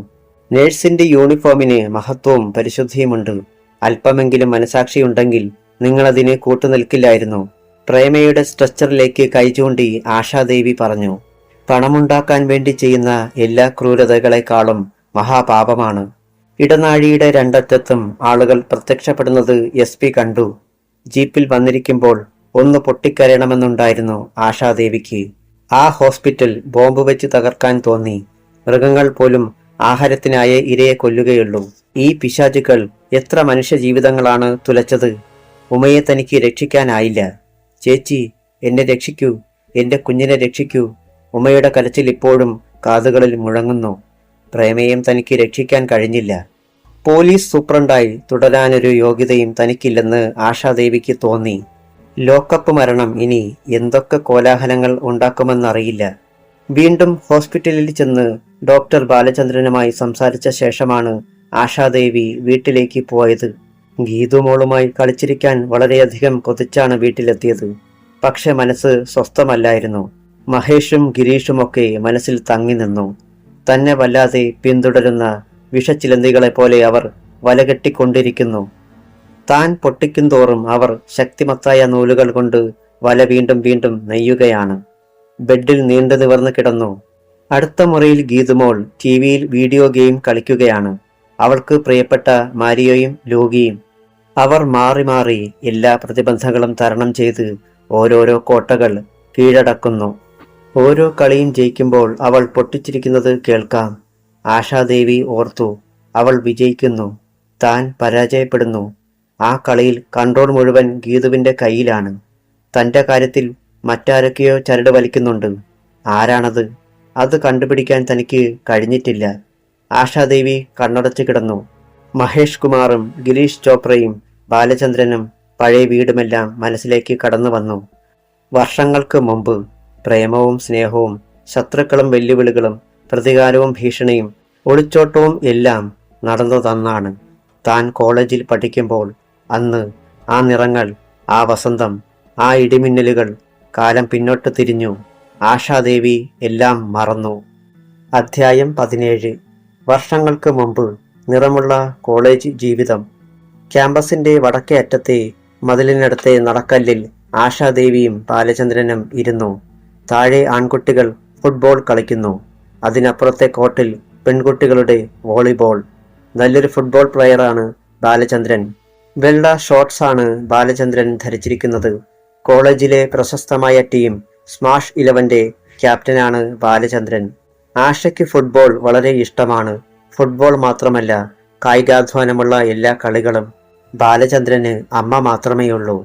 നേഴ്സിന്റെ യൂണിഫോമിന് മഹത്വവും പരിശുദ്ധിയുമുണ്ട്. അല്പമെങ്കിലും മനസാക്ഷിയുണ്ടെങ്കിൽ നിങ്ങളതിന് കൂട്ടുനിൽക്കില്ലായിരുന്നു. പ്രേമയുടെ സ്ട്രെച്ചറിലേക്ക് കൈചൂണ്ടി ആശാദേവി പറഞ്ഞു. പണമുണ്ടാക്കാൻ വേണ്ടി ചെയ്യുന്ന എല്ലാ ക്രൂരതകളെക്കാളും മഹാപാപമാണ്. ഇടനാഴിയുടെ രണ്ടറ്റത്തും ആളുകൾ പ്രത്യക്ഷപ്പെടുന്നത് SP കണ്ടു. ജീപ്പിൽ വന്നിരിക്കുമ്പോൾ ഒന്ന് പൊട്ടിക്കരയണമെന്നുണ്ടായിരുന്നു ആശാദേവിക്ക്. ആ ഹോസ്പിറ്റൽ ബോംബ് വെച്ച് തകർക്കാൻ തോന്നി. മൃഗങ്ങൾ പോലും ആഹാരത്തിനായേ ഇരയെ കൊല്ലുകയുള്ളൂ. ഈ പിശാചുക്കൾ എത്ര മനുഷ്യ ജീവിതങ്ങളാണ് തുലച്ചത്. ഉമയെ തനിക്ക് രക്ഷിക്കാനായില്ല. ചേച്ചി, എന്നെ രക്ഷിക്കൂ, എന്റെ കുഞ്ഞിനെ രക്ഷിക്കൂ. ഉമയുടെ കരച്ചിൽ ഇപ്പോഴും കാതുകളിൽ മുഴങ്ങുന്നു. പ്രേമയും തനിക്ക് രക്ഷിക്കാൻ കഴിഞ്ഞില്ല. പോലീസ് സൂപ്രണ്ടായി തുടരാനൊരു യോഗ്യതയും തനിക്കില്ലെന്ന് ആശാദേവിക്ക് തോന്നി. ലോക്കപ്പ് മരണം ഇനി എന്തൊക്കെ കോലാഹലങ്ങൾ ഉണ്ടാക്കുമെന്നറിയില്ല. വീണ്ടും ഹോസ്പിറ്റലിൽ ചെന്ന് ഡോക്ടർ ബാലചന്ദ്രനുമായി സംസാരിച്ച ശേഷമാണ് ആശാദേവി വീട്ടിലേക്ക് പോയത്. ഗീതുമോളുമായി കളിച്ചിരിക്കാൻ വളരെയധികം കൊതിച്ചാണ് വീട്ടിലെത്തിയത്. പക്ഷെ മനസ്സ് സ്വസ്ഥമല്ലായിരുന്നു. മഹേഷും ഗിരീഷുമൊക്കെ മനസ്സിൽ തങ്ങി നിന്നു. തന്നെ വല്ലാതെ പിന്തുടരുന്ന വിഷച്ചിലന്തികളെപ്പോലെ അവർ വലകെട്ടിക്കൊണ്ടിരിക്കുന്നു. താൻ പൊട്ടിക്കുന്തോറും അവർ ശക്തിമത്തായ നൂലുകൾ കൊണ്ട് വല വീണ്ടും വീണ്ടും നെയ്യുകയാണ്. ബെഡിൽ നീണ്ടു നിവർന്നു കിടന്നു. അടുത്ത മുറിയിൽ ഗീതുമോൾ TV-യിൽ വീഡിയോ ഗെയിം കളിക്കുകയാണ്. അവൾക്ക് പ്രിയപ്പെട്ട മാരിയോയും ലൂഗിയും. അവർ മാറി മാറി എല്ലാ പ്രതിബന്ധങ്ങളും തരണം ചെയ്ത് ഓരോരോ കോട്ടകൾ കീഴടക്കുന്നു. ഓരോ കളിയും ജയിക്കുമ്പോൾ അവൾ പൊട്ടിച്ചിരിക്കുന്നത് കേൾക്കാം. ആശാദേവി ഓർത്തു. അവൾ വിജയിക്കുന്നു, താൻ പരാജയപ്പെടുന്നു. ആ കളിയിൽ കൺട്രോൾ മുഴുവൻ ഗീതുവിന്റെ കയ്യിലാണ്. തന്റെ കാര്യത്തിൽ മറ്റാരൊക്കെയോ ചരട് വലിക്കുന്നുണ്ട്. ആരാണത്? അത് കണ്ടുപിടിക്കാൻ തനിക്ക് കഴിഞ്ഞിട്ടില്ല. ആശാദേവി കണ്ണടച്ചു കിടന്നു. മഹേഷ് കുമാറും ഗിരീഷ് ചോപ്രയും ബാലചന്ദ്രനും പഴയ വീടുമെല്ലാം മനസ്സിലേക്ക് കടന്നു വന്നു. വർഷങ്ങൾക്ക് മുമ്പ് പ്രേമവും സ്നേഹവും ശത്രുക്കളും വെല്ലുവിളികളും പ്രതികാരവും ഭീഷണിയും ഒളിച്ചോട്ടവും എല്ലാം നടന്നതെന്നാണ് താൻ കോളേജിൽ പഠിക്കുമ്പോൾ. അന്ന് ആ നിറങ്ങൾ, ആ വസന്തം, ആ ഇടിമിന്നലുകൾ. കാലം പിന്നോട്ട് തിരിഞ്ഞു. ആശാദേവി എല്ലാം മറന്നു. അധ്യായം 17. വർഷങ്ങൾക്ക് മുമ്പ്. നിറമുള്ള കോളേജ് ജീവിതം. ക്യാമ്പസിന്റെ വടക്കേ അറ്റത്തെ മതിലിനടുത്തെ നടക്കല്ലിൽ ആശാദേവിയും ബാലചന്ദ്രനും ഇരുന്നു. താഴെ ആൺകുട്ടികൾ ഫുട്ബോൾ കളിക്കുന്നു. അതിനപ്പുറത്തെ കോർട്ടിൽ പെൺകുട്ടികളുടെ വോളിബോൾ. നല്ലൊരു ഫുട്ബോൾ പ്ലെയറാണ് ബാലചന്ദ്രൻ. വെള്ള ഷോർട്സാണ് ബാലചന്ദ്രൻ ധരിച്ചിരിക്കുന്നത്. കോളേജിലെ പ്രശസ്തമായ ടീം സ്മാഷ് 11ന്റെ ക്യാപ്റ്റനാണ് ബാലചന്ദ്രൻ. ആശയ്ക്ക് ഫുട്ബോൾ വളരെ ഇഷ്ടമാണ്. ഫുട്ബോൾ മാത്രമല്ല, കായികാധ്വാനമുള്ള എല്ലാ കളികളും. ബാലചന്ദ്രന് അമ്മ മാത്രമേയുള്ളൂ.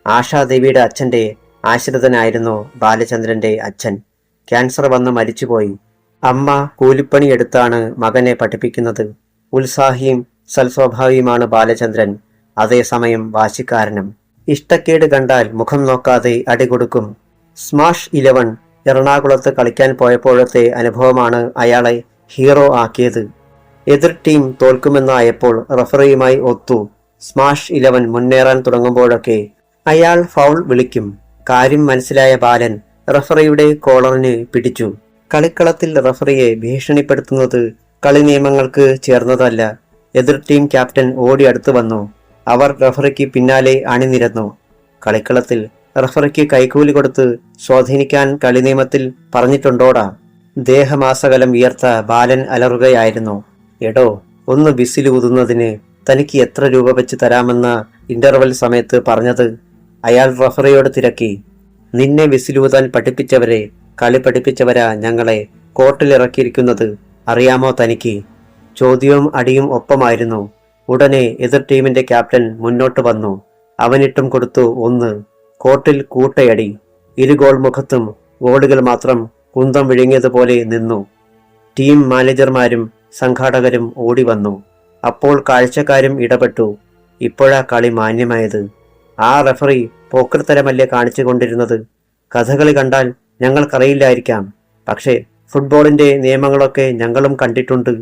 ആശാദേവിയുടെ അച്ഛന്റെ ആശ്രിതനായിരുന്നു ബാലചന്ദ്രന്റെ അച്ഛൻ. ക്യാൻസർ വന്ന് മരിച്ചുപോയി. അമ്മ കൂലിപ്പണിയെടുത്താണ് മകനെ പഠിപ്പിക്കുന്നത്. ഉത്സാഹിയും സൽസ്വഭാവിയുമാണ് ബാലചന്ദ്രൻ. അതേസമയം വാശിക്കാരനും. ഇഷ്ടക്കേട് കണ്ടാൽ മുഖം നോക്കാതെ അടികൊടുക്കും. സ്മാഷ് 11 എറണാകുളത്ത് കളിക്കാൻ പോയപ്പോഴത്തെ അനുഭവമാണ് അയാളെ ഹീറോ ആക്കിയത്. എതിർ ടീം തോൽക്കുമെന്നായപ്പോൾ റഫറിയുമായി ഒത്തു. സ്മാഷ് 11 മുന്നേറാൻ തുടങ്ങുമ്പോഴൊക്കെ അയാൾ ഫൗൾ വിളിക്കും. കാര്യം മനസ്സിലായ ബാലൻ റഫറിയുടെ കോളറിന് പിടിച്ചു. കളിക്കളത്തിൽ റഫറിയെ ഭീഷണിപ്പെടുത്തുന്നത് കളി നിയമങ്ങൾക്ക് ചേർന്നതല്ല. എതിർ ടീം ക്യാപ്റ്റൻ ഓടി അടുത്തു വന്നു. അവർ റഫറിക്ക് പിന്നാലെ അണിനിരന്നു. കളിക്കളത്തിൽ റഫറിക്ക് കൈക്കൂലി കൊടുത്ത് സ്വാധീനിക്കാൻ കളി നിയമത്തിൽ പറഞ്ഞിട്ടുണ്ടോടാ? ദേഹമാസകലം വിയർത്ത ബാലൻ അലറുകയായിരുന്നു. എടോ, ഒന്ന് വിസിൽ ഊതുന്നതിന് തനിക്ക് എത്ര രൂപ വെച്ച് തരാമെന്ന ഇന്റർവെൽ സമയത്ത് പറഞ്ഞത്? അയാൾ റഫറിയോട് തിരക്കി. നിന്നെ വിസിലൂതാൻ പഠിപ്പിച്ചവരെ, കളി പഠിപ്പിച്ചവരാ ഞങ്ങളെ കോർട്ടിലിറക്കിയിരിക്കുന്നത്, അറിയാമോ തനിക്ക്? ചോദ്യവും അടിയും ഒപ്പമായിരുന്നു. ഉടനെ എതിർ ടീമിന്റെ ക്യാപ്റ്റൻ മുന്നോട്ട് വന്നു. അവനിട്ടും കൊടുത്തു ഒന്ന്. കോർട്ടിൽ കൂട്ടയടി. 2 ഗോൾ മുഖത്തും ഗോളുകൾ മാത്രം കുന്തം വിഴുങ്ങിയതുപോലെ നിന്നു. ടീം മാനേജർമാരും സംഘാടകരും ഓടി വന്നു. അപ്പോൾ കാഴ്ചക്കാരും ഇടപെട്ടു. ഇപ്പോഴാ കളി മാന്യമായത്. ആ റഫറി പോക്കർത്തരമല്ലേ കാണിച്ചു കൊണ്ടിരുന്നത്? കഥകളി കണ്ടാൽ ഞങ്ങൾക്കറിയില്ലായിരിക്കാം, പക്ഷേ ഫുട്ബോളിന്റെ നിയമങ്ങളൊക്കെ ഞങ്ങളും കണ്ടിട്ടുണ്ട്.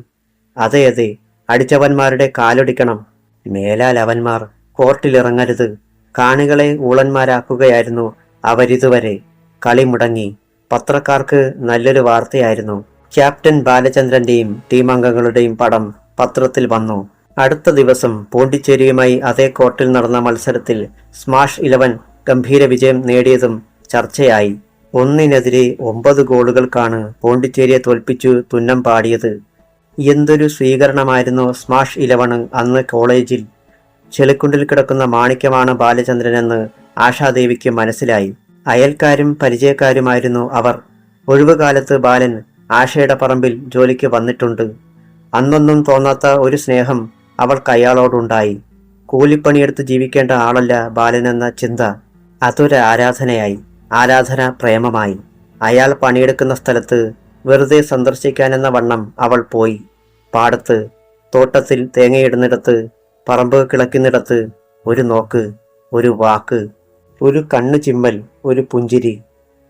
അതെ അതെ, അടിച്ചവന്മാരുടെ കാലൊടിക്കണം. മേലാൽ അവന്മാർ കോർട്ടിലിറങ്ങരുത്. കാണികളെ ഊളന്മാരാക്കുകയായിരുന്നു അവരിതുവരെ. കളി മുടങ്ങി. പത്രക്കാർക്ക് നല്ലൊരു വാർത്തയായിരുന്നു. ക്യാപ്റ്റൻ ബാലചന്ദ്രന്റെയും ടീമംഗങ്ങളുടെയും പടം പത്രത്തിൽ വന്നു. അടുത്ത ദിവസം പോണ്ടിച്ചേരിയുമായി അതേ കോർട്ടിൽ നടന്ന മത്സരത്തിൽ സ്മാഷ് 11 ഗംഭീര വിജയം നേടിയതും ചർച്ചയായി. 1-നെതിരെ 9 ഗോളുകൾക്കാണ് പോണ്ടിച്ചേരിയെ തോൽപ്പിച്ചു തുന്നം പാടിയത്. എന്തൊരു സ്വീകരണമായിരുന്നു സ്മാഷ് 11 അന്ന് കോളേജിൽ. ചെളിക്കുണ്ടിൽ കിടക്കുന്ന മാണിക്യമാണ് ബാലചന്ദ്രനെന്ന് ആശാദേവിക്ക് മനസ്സിലായി. അയൽക്കാരും പരിചയക്കാരുമായിരുന്നു അവർ. ഒഴിവുകാലത്ത് ബാലൻ ആശയുടെ പറമ്പിൽ ജോലിക്ക് വന്നിട്ടുണ്ട്. അന്നൊന്നും തോന്നാത്ത ഒരു സ്നേഹം അവൾക്ക് അയാളോടുണ്ടായി. കൂലിപ്പണിയെടുത്ത് ജീവിക്കേണ്ട ആളല്ല ബാലനെന്ന ചിന്ത അതൊരു ആരാധനയായി. ആരാധന പ്രേമമായി. അയാൾ പണിയെടുക്കുന്ന സ്ഥലത്ത് വെറുതെ സന്ദർശിക്കാനെന്ന വണ്ണം അവൾ പോയി. പാടത്ത്, തോട്ടത്തിൽ തേങ്ങയിടുന്നിടത്ത്, പറമ്പ് കിളക്കുന്നിടത്ത് ഒരു നോക്ക്, ഒരു വാക്ക്, ഒരു കണ്ണു ചിമ്മൽ, ഒരു പുഞ്ചിരി.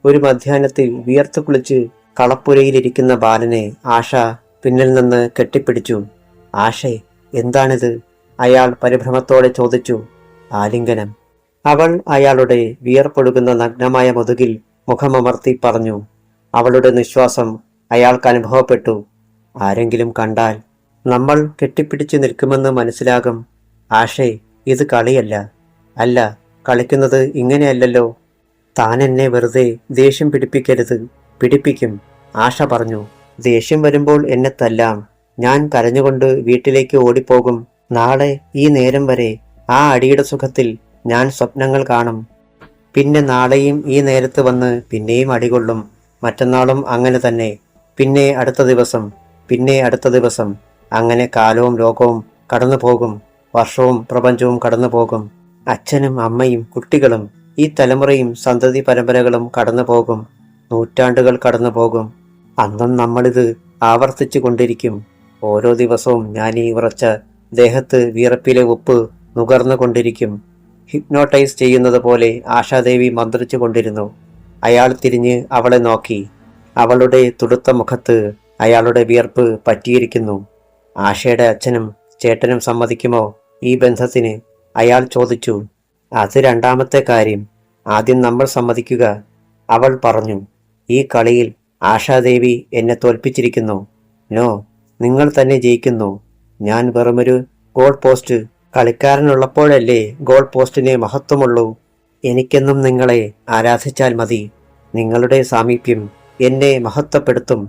ഒരു മധ്യാഹ്നത്തിൽ വിയർത്തു കുളിച്ച് കളപ്പുരയിലിരിക്കുന്ന ബാലനെ ആശ പിന്നിൽ നിന്ന് കെട്ടിപ്പിടിച്ചു. ആശേ, എന്താണിത്? അയാൾ പരിഭ്രമത്തോടെ ചോദിച്ചു. ആലിംഗനം. അവൾ അയാളുടെ വിയർപ്പൊഴുകുന്ന നഗ്നമായ മുതുകിൽ മുഖമമർത്തി പറഞ്ഞു. അവളുടെ നിശ്വാസം അയാൾക്ക് അനുഭവപ്പെട്ടു. ആരെങ്കിലും കണ്ടാൽ നമ്മൾ കെട്ടിപ്പിടിച്ചു നിൽക്കുമെന്ന് മനസ്സിലാകും. ആഷേ, ഇത് കളിയല്ല. അല്ല, കളിക്കുന്നത് ഇങ്ങനെയല്ലല്ലോ. താൻ എന്നെ വെറുതെ ദേഷ്യം പിടിപ്പിക്കരുത്. പിടിപ്പിക്കും, ആശ പറഞ്ഞു. ദേഷ്യം വരുമ്പോൾ എന്നെ തല്ലാം. ഞാൻ കരഞ്ഞുകൊണ്ട് വീട്ടിലേക്ക് ഓടിപ്പോകും. നാളെ ഈ നേരം വരെ ആ അടിയുടെ സുഖത്തിൽ ഞാൻ സ്വപ്നങ്ങൾ കാണും. പിന്നെ നാളെയും ഈ നേരത്ത് വന്ന് പിന്നെയും അടികൊള്ളും. മറ്റന്നാളും അങ്ങനെ തന്നെ. പിന്നെ അടുത്ത ദിവസം, പിന്നെ അടുത്ത ദിവസം. അങ്ങനെ കാലവും ലോകവും കടന്നു പോകും. വർഷവും പ്രപഞ്ചവും കടന്നു പോകും. അച്ഛനും അമ്മയും കുട്ടികളും ഈ തലമുറയും സന്തതി പരമ്പരകളും കടന്നു പോകും. നൂറ്റാണ്ടുകൾ കടന്നു പോകും. അന്നും നമ്മളിത് ആവർത്തിച്ചു കൊണ്ടിരിക്കും. ഓരോ ദിവസവും ഞാൻ ഈ ഉറച്ച ദേഹത്ത് വിയർപ്പിലെ ഉപ്പ് നുകർന്നുകൊണ്ടിരിക്കും. ഹിപ്നോട്ടൈസ് ചെയ്യുന്നത് പോലെ ആശാദേവി മന്ത്രിച്ചു കൊണ്ടിരുന്നു. അയാൾ തിരിഞ്ഞ് അവളെ നോക്കി. അവളുടെ തുടുത്ത മുഖത്ത് അയാളുടെ വിയർപ്പ് പറ്റിയിരിക്കുന്നു. ആശയുടെ അച്ഛനും ചേട്ടനും സമ്മതിക്കുമോ ഈ ബന്ധത്തിന്? അയാൾ ചോദിച്ചു. അത് രണ്ടാമത്തെ കാര്യം. ആദ്യം നമ്മൾ സമ്മതിക്കുക. അവൾ പറഞ്ഞു. ഈ കളിയിൽ ആശാദേവി എന്നെ തോൽപ്പിച്ചിരിക്കുന്നു. നോ, നിങ്ങൾ തന്നെ ജയിക്കുന്നു. ഞാൻ വെറുമൊരു ഗോൾ പോസ്റ്റ്. കളിക്കാരനുള്ളപ്പോഴല്ലേ ഗോൾ പോസ്റ്റിന് മഹത്വമുള്ളൂ. എനിക്കെന്നും നിങ്ങളെ ആരാധിച്ചാൽ മതി. നിങ്ങളുടെ സാമീപ്യം എന്നെ മഹത്വപ്പെടുത്തും.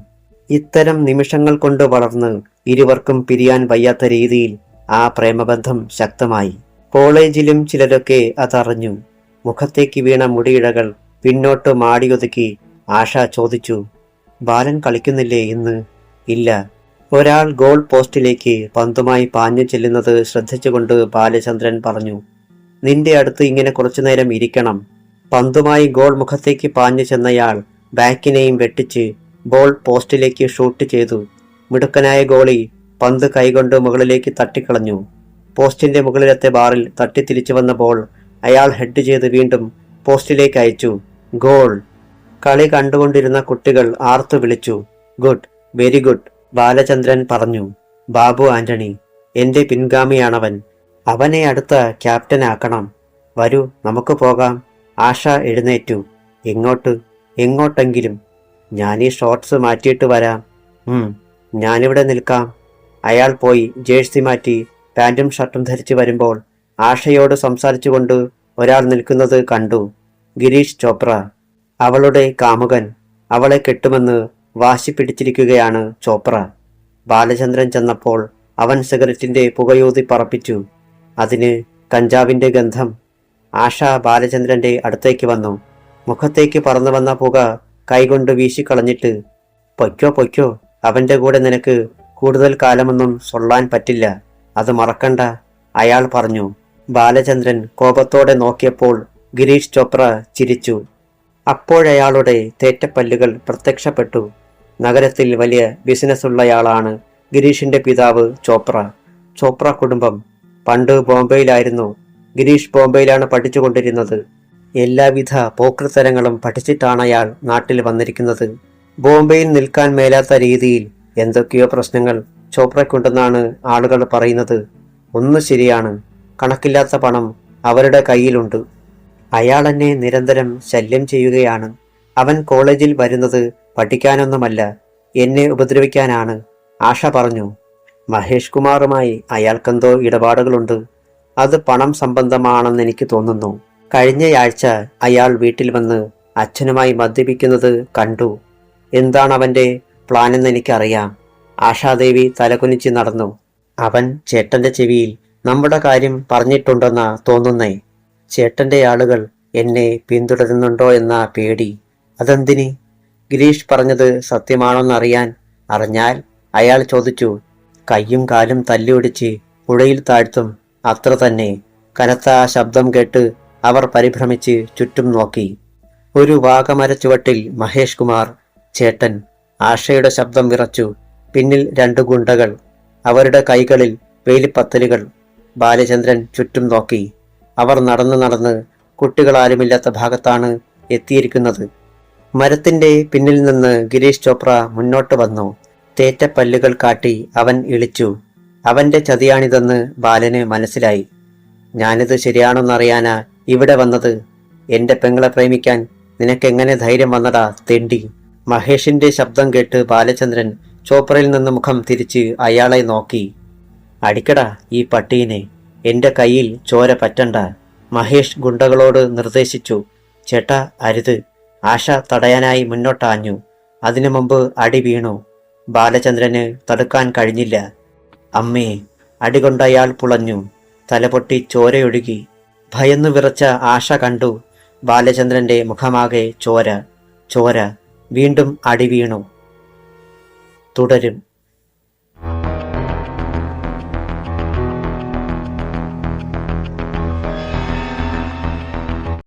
ഇത്തരം നിമിഷങ്ങൾ കൊണ്ട് വളർന്ന് ഇരുവർക്കും പിരിയാൻ വയ്യാത്ത രീതിയിൽ ആ പ്രേമബന്ധം ശക്തമായി. കോളേജിലും ചിലരൊക്കെ അതറിഞ്ഞു. മുഖത്തേക്ക് വീണ മുടിയിഴകൾ പിന്നോട്ട് മാടിയൊതുക്കി ആശ ചോദിച്ചു. ബാലൻ കളിക്കുന്നില്ലേ ഇന്ന്? ഇല്ല. ഒരാൾ ഗോൾ പോസ്റ്റിലേക്ക് പന്തുമായി പാഞ്ഞു ചെല്ലുന്നത് ശ്രദ്ധിച്ചുകൊണ്ട് ബാലചന്ദ്രൻ പറഞ്ഞു. നിന്റെ അടുത്ത് ഇങ്ങനെ കുറച്ചുനേരം ഇരിക്കണം. പന്തുമായി ഗോൾ മുഖത്തേക്ക് പാഞ്ഞു ചെന്നയാൾ ബാക്കിനെയും വെട്ടിച്ച് ബോൾ പോസ്റ്റിലേക്ക് ഷൂട്ട് ചെയ്തു. മിടുക്കനായ ഗോളി പന്ത് കൈകൊണ്ട് മുകളിലേക്ക് തട്ടിക്കളഞ്ഞു. പോസ്റ്റിന്റെ മുകളിലത്തെ ബാറിൽ തട്ടിത്തിരിച്ചു വന്ന ബോൾ അയാൾ ഹെഡ് ചെയ്ത് വീണ്ടും പോസ്റ്റിലേക്ക് അയച്ചു. ഗോൾ! കളി കണ്ടുകൊണ്ടിരുന്ന കുട്ടികൾ ആർത്തു വിളിച്ചു. ഗുഡ്, വെരി ഗുഡ്, ബാലചന്ദ്രൻ പറഞ്ഞു. ബാബു ആന്റണി, എന്റെ പിൻഗാമിയാണവൻ. അവനെ അടുത്ത ക്യാപ്റ്റനാക്കണം. വരൂ, നമുക്ക് പോകാം. ആശ എഴുന്നേറ്റു. എങ്ങോട്ട്? എങ്ങോട്ടെങ്കിലും. ഞാനീ ഷോർട്സ് മാറ്റിയിട്ട് വരാം. ഞാനിവിടെ നിൽക്കാം. അയാൾ പോയി ജേഴ്സി മാറ്റി പാൻറ്റും ഷർട്ടും ധരിച്ചു വരുമ്പോൾ ആശയോട് സംസാരിച്ചുകൊണ്ട് ഒരാൾ നിൽക്കുന്നത് കണ്ടു. ഗിരീഷ് ചോപ്ര, അവളുടെ കാമുകൻ. അവളെ കെട്ടുമെന്ന് വാശി പിടിച്ചിരിക്കുകയാണ് ചോപ്ര. ബാലചന്ദ്രൻ ചെന്നപ്പോൾ അവൻ സിഗരറ്റിന്റെ പുകയൂതി പറപ്പിച്ചു. അതിന് കഞ്ചാവിന്റെ ഗന്ധം. ആശ ബാലചന്ദ്രന്റെ അടുത്തേക്ക് വന്നു. മുഖത്തേക്ക് പറന്നു വന്ന പുക കൈകൊണ്ട് വീശിക്കളഞ്ഞിട്ട്, പൊയ്ക്കോ പൊയ്ക്കോ, അവന്റെ കൂടെ നിനക്ക് കൂടുതൽ കാലമൊന്നും സൊള്ളാൻ പറ്റില്ല, അത് മറക്കണ്ട, അയാൾ പറഞ്ഞു. ബാലചന്ദ്രൻ കോപത്തോടെ നോക്കിയപ്പോൾ ഗിരീഷ് ചോപ്ര ചിരിച്ചു. അപ്പോഴയാളുടെ തേറ്റപ്പല്ലുകൾ പ്രത്യക്ഷപ്പെട്ടു. നഗരത്തിൽ വലിയ ബിസിനസ്സുള്ളയാളാണ് ഗിരീഷിന്റെ പിതാവ് ചോപ്ര. ചോപ്ര കുടുംബം പണ്ട് ബോംബെയിലായിരുന്നു. ഗിരീഷ് ബോംബെയിലാണ് പഠിച്ചുകൊണ്ടിരുന്നത്. എല്ലാവിധ പോക്കൃത്തരങ്ങളും പഠിച്ചിട്ടാണ് അയാൾ നാട്ടിൽ വന്നിരിക്കുന്നത്. ബോംബെയിൽ നിൽക്കാൻ മേലാത്ത രീതിയിൽ എന്തൊക്കെയോ പ്രശ്നങ്ങൾ ചോപ്രയ്ക്കുണ്ടെന്നാണ് ആളുകൾ പറയുന്നത്. ഒന്ന് ശരിയാണ്, കണക്കില്ലാത്ത പണം അവരുടെ കയ്യിലുണ്ട്. അയാൾ എന്നെ നിരന്തരം ശല്യം ചെയ്യുകയാണ്. അവൻ കോളേജിൽ വരുന്നത് പഠിക്കാനൊന്നുമല്ല, എന്നെ ഉപദ്രവിക്കാനാണ്, ആശ പറഞ്ഞു. മഹേഷ് കുമാറുമായി അയാൾക്കെന്തോ ഇടപാടുകളുണ്ട്. അത് പണം സംബന്ധമാണെന്ന് എനിക്ക് തോന്നുന്നു. കഴിഞ്ഞയാഴ്ച അയാൾ വീട്ടിൽ വന്ന് അച്ഛനുമായി മദ്യപിക്കുന്നത് കണ്ടു. എന്താണ് അവന്റെ പ്ലാനെന്ന് എനിക്കറിയാം. ആശാദേവി തലകുനിച്ച് നടന്നു. അവൻ ചേട്ടന്റെ ചെവിയിൽ നമ്മുടെ കാര്യം പറഞ്ഞിട്ടുണ്ടെന്നാ തോന്നുന്നേ. ചേട്ടന്റെ ആളുകൾ എന്നെ പിന്തുടരുന്നുണ്ടോ എന്ന പേടി. അതെന്തിന്? ഗിരീഷ് പറഞ്ഞത് സത്യമാണോന്നറിയാൻ. അറിഞ്ഞാൽ? അയാൾ ചോദിച്ചു. കയ്യും കാലും തല്ലിയൊടിച്ച് പുഴയിൽ താഴ്ത്തും, അത്ര തന്നെ. കനത്ത ആ ശബ്ദം കേട്ട് അവർ പരിഭ്രമിച്ച് ചുറ്റും നോക്കി. ഒരു വാഗമരച്ചുവട്ടിൽ മഹേഷ് കുമാർ, ചേട്ടൻ. ആശയുടെ ശബ്ദം വിറച്ചു. പിന്നിൽ 2 ഗുണ്ടകൾ, അവരുടെ കൈകളിൽ വേലിപ്പത്തലുകൾ. ബാലചന്ദ്രൻ ചുറ്റും നോക്കി. അവർ നടന്ന് നടന്ന് കുട്ടികളാരുമില്ലാത്ത ഭാഗത്താണ് എത്തിയിരിക്കുന്നത്. മരത്തിന്റെ പിന്നിൽ നിന്ന് ഗിരീഷ് ചോപ്ര മുന്നോട്ട് വന്നു. തേറ്റപ്പല്ലുകൾ കാട്ടി അവൻ ഇളിച്ചു. അവന്റെ ചതിയാണിതെന്ന് ബാലന് മനസ്സിലായി. ഞാനിത് ശരിയാണോന്നറിയാനാ ഇവിടെ വന്നത്. എന്റെ പെങ്ങളെ പ്രേമിക്കാൻ നിനക്കെങ്ങനെ ധൈര്യം വന്നടാ തെണ്ടി? മഹേഷിന്റെ ശബ്ദം കേട്ട് ബാലചന്ദ്രൻ ചോപ്രയിൽ നിന്ന് മുഖം തിരിച്ച് അയാളെ നോക്കി. അടിക്കടാ ഈ പട്ടീനെ, എന്റെ കയ്യിൽ ചോര പറ്റണ്ട, മഹേഷ് ഗുണ്ടകളോട് നിർദ്ദേശിച്ചു. ചേട്ടാ അരുത്. ആശ തടയാനായി മുന്നോട്ടാഞ്ഞു. അതിനു മുമ്പ് അടി വീണു. ബാലചന്ദ്രന് തടുക്കാൻ കഴിഞ്ഞില്ല. അമ്മേ! അടികൊണ്ടയാൾ പുളഞ്ഞു. തലപൊട്ടി ചോരയൊഴുകി. ഭയന്നു വിറച്ച ആശ കണ്ടു ബാലചന്ദ്രന്റെ മുഖമാകെ ചോര. ചോര. വീണ്ടും അടി വീണു. തുടരും.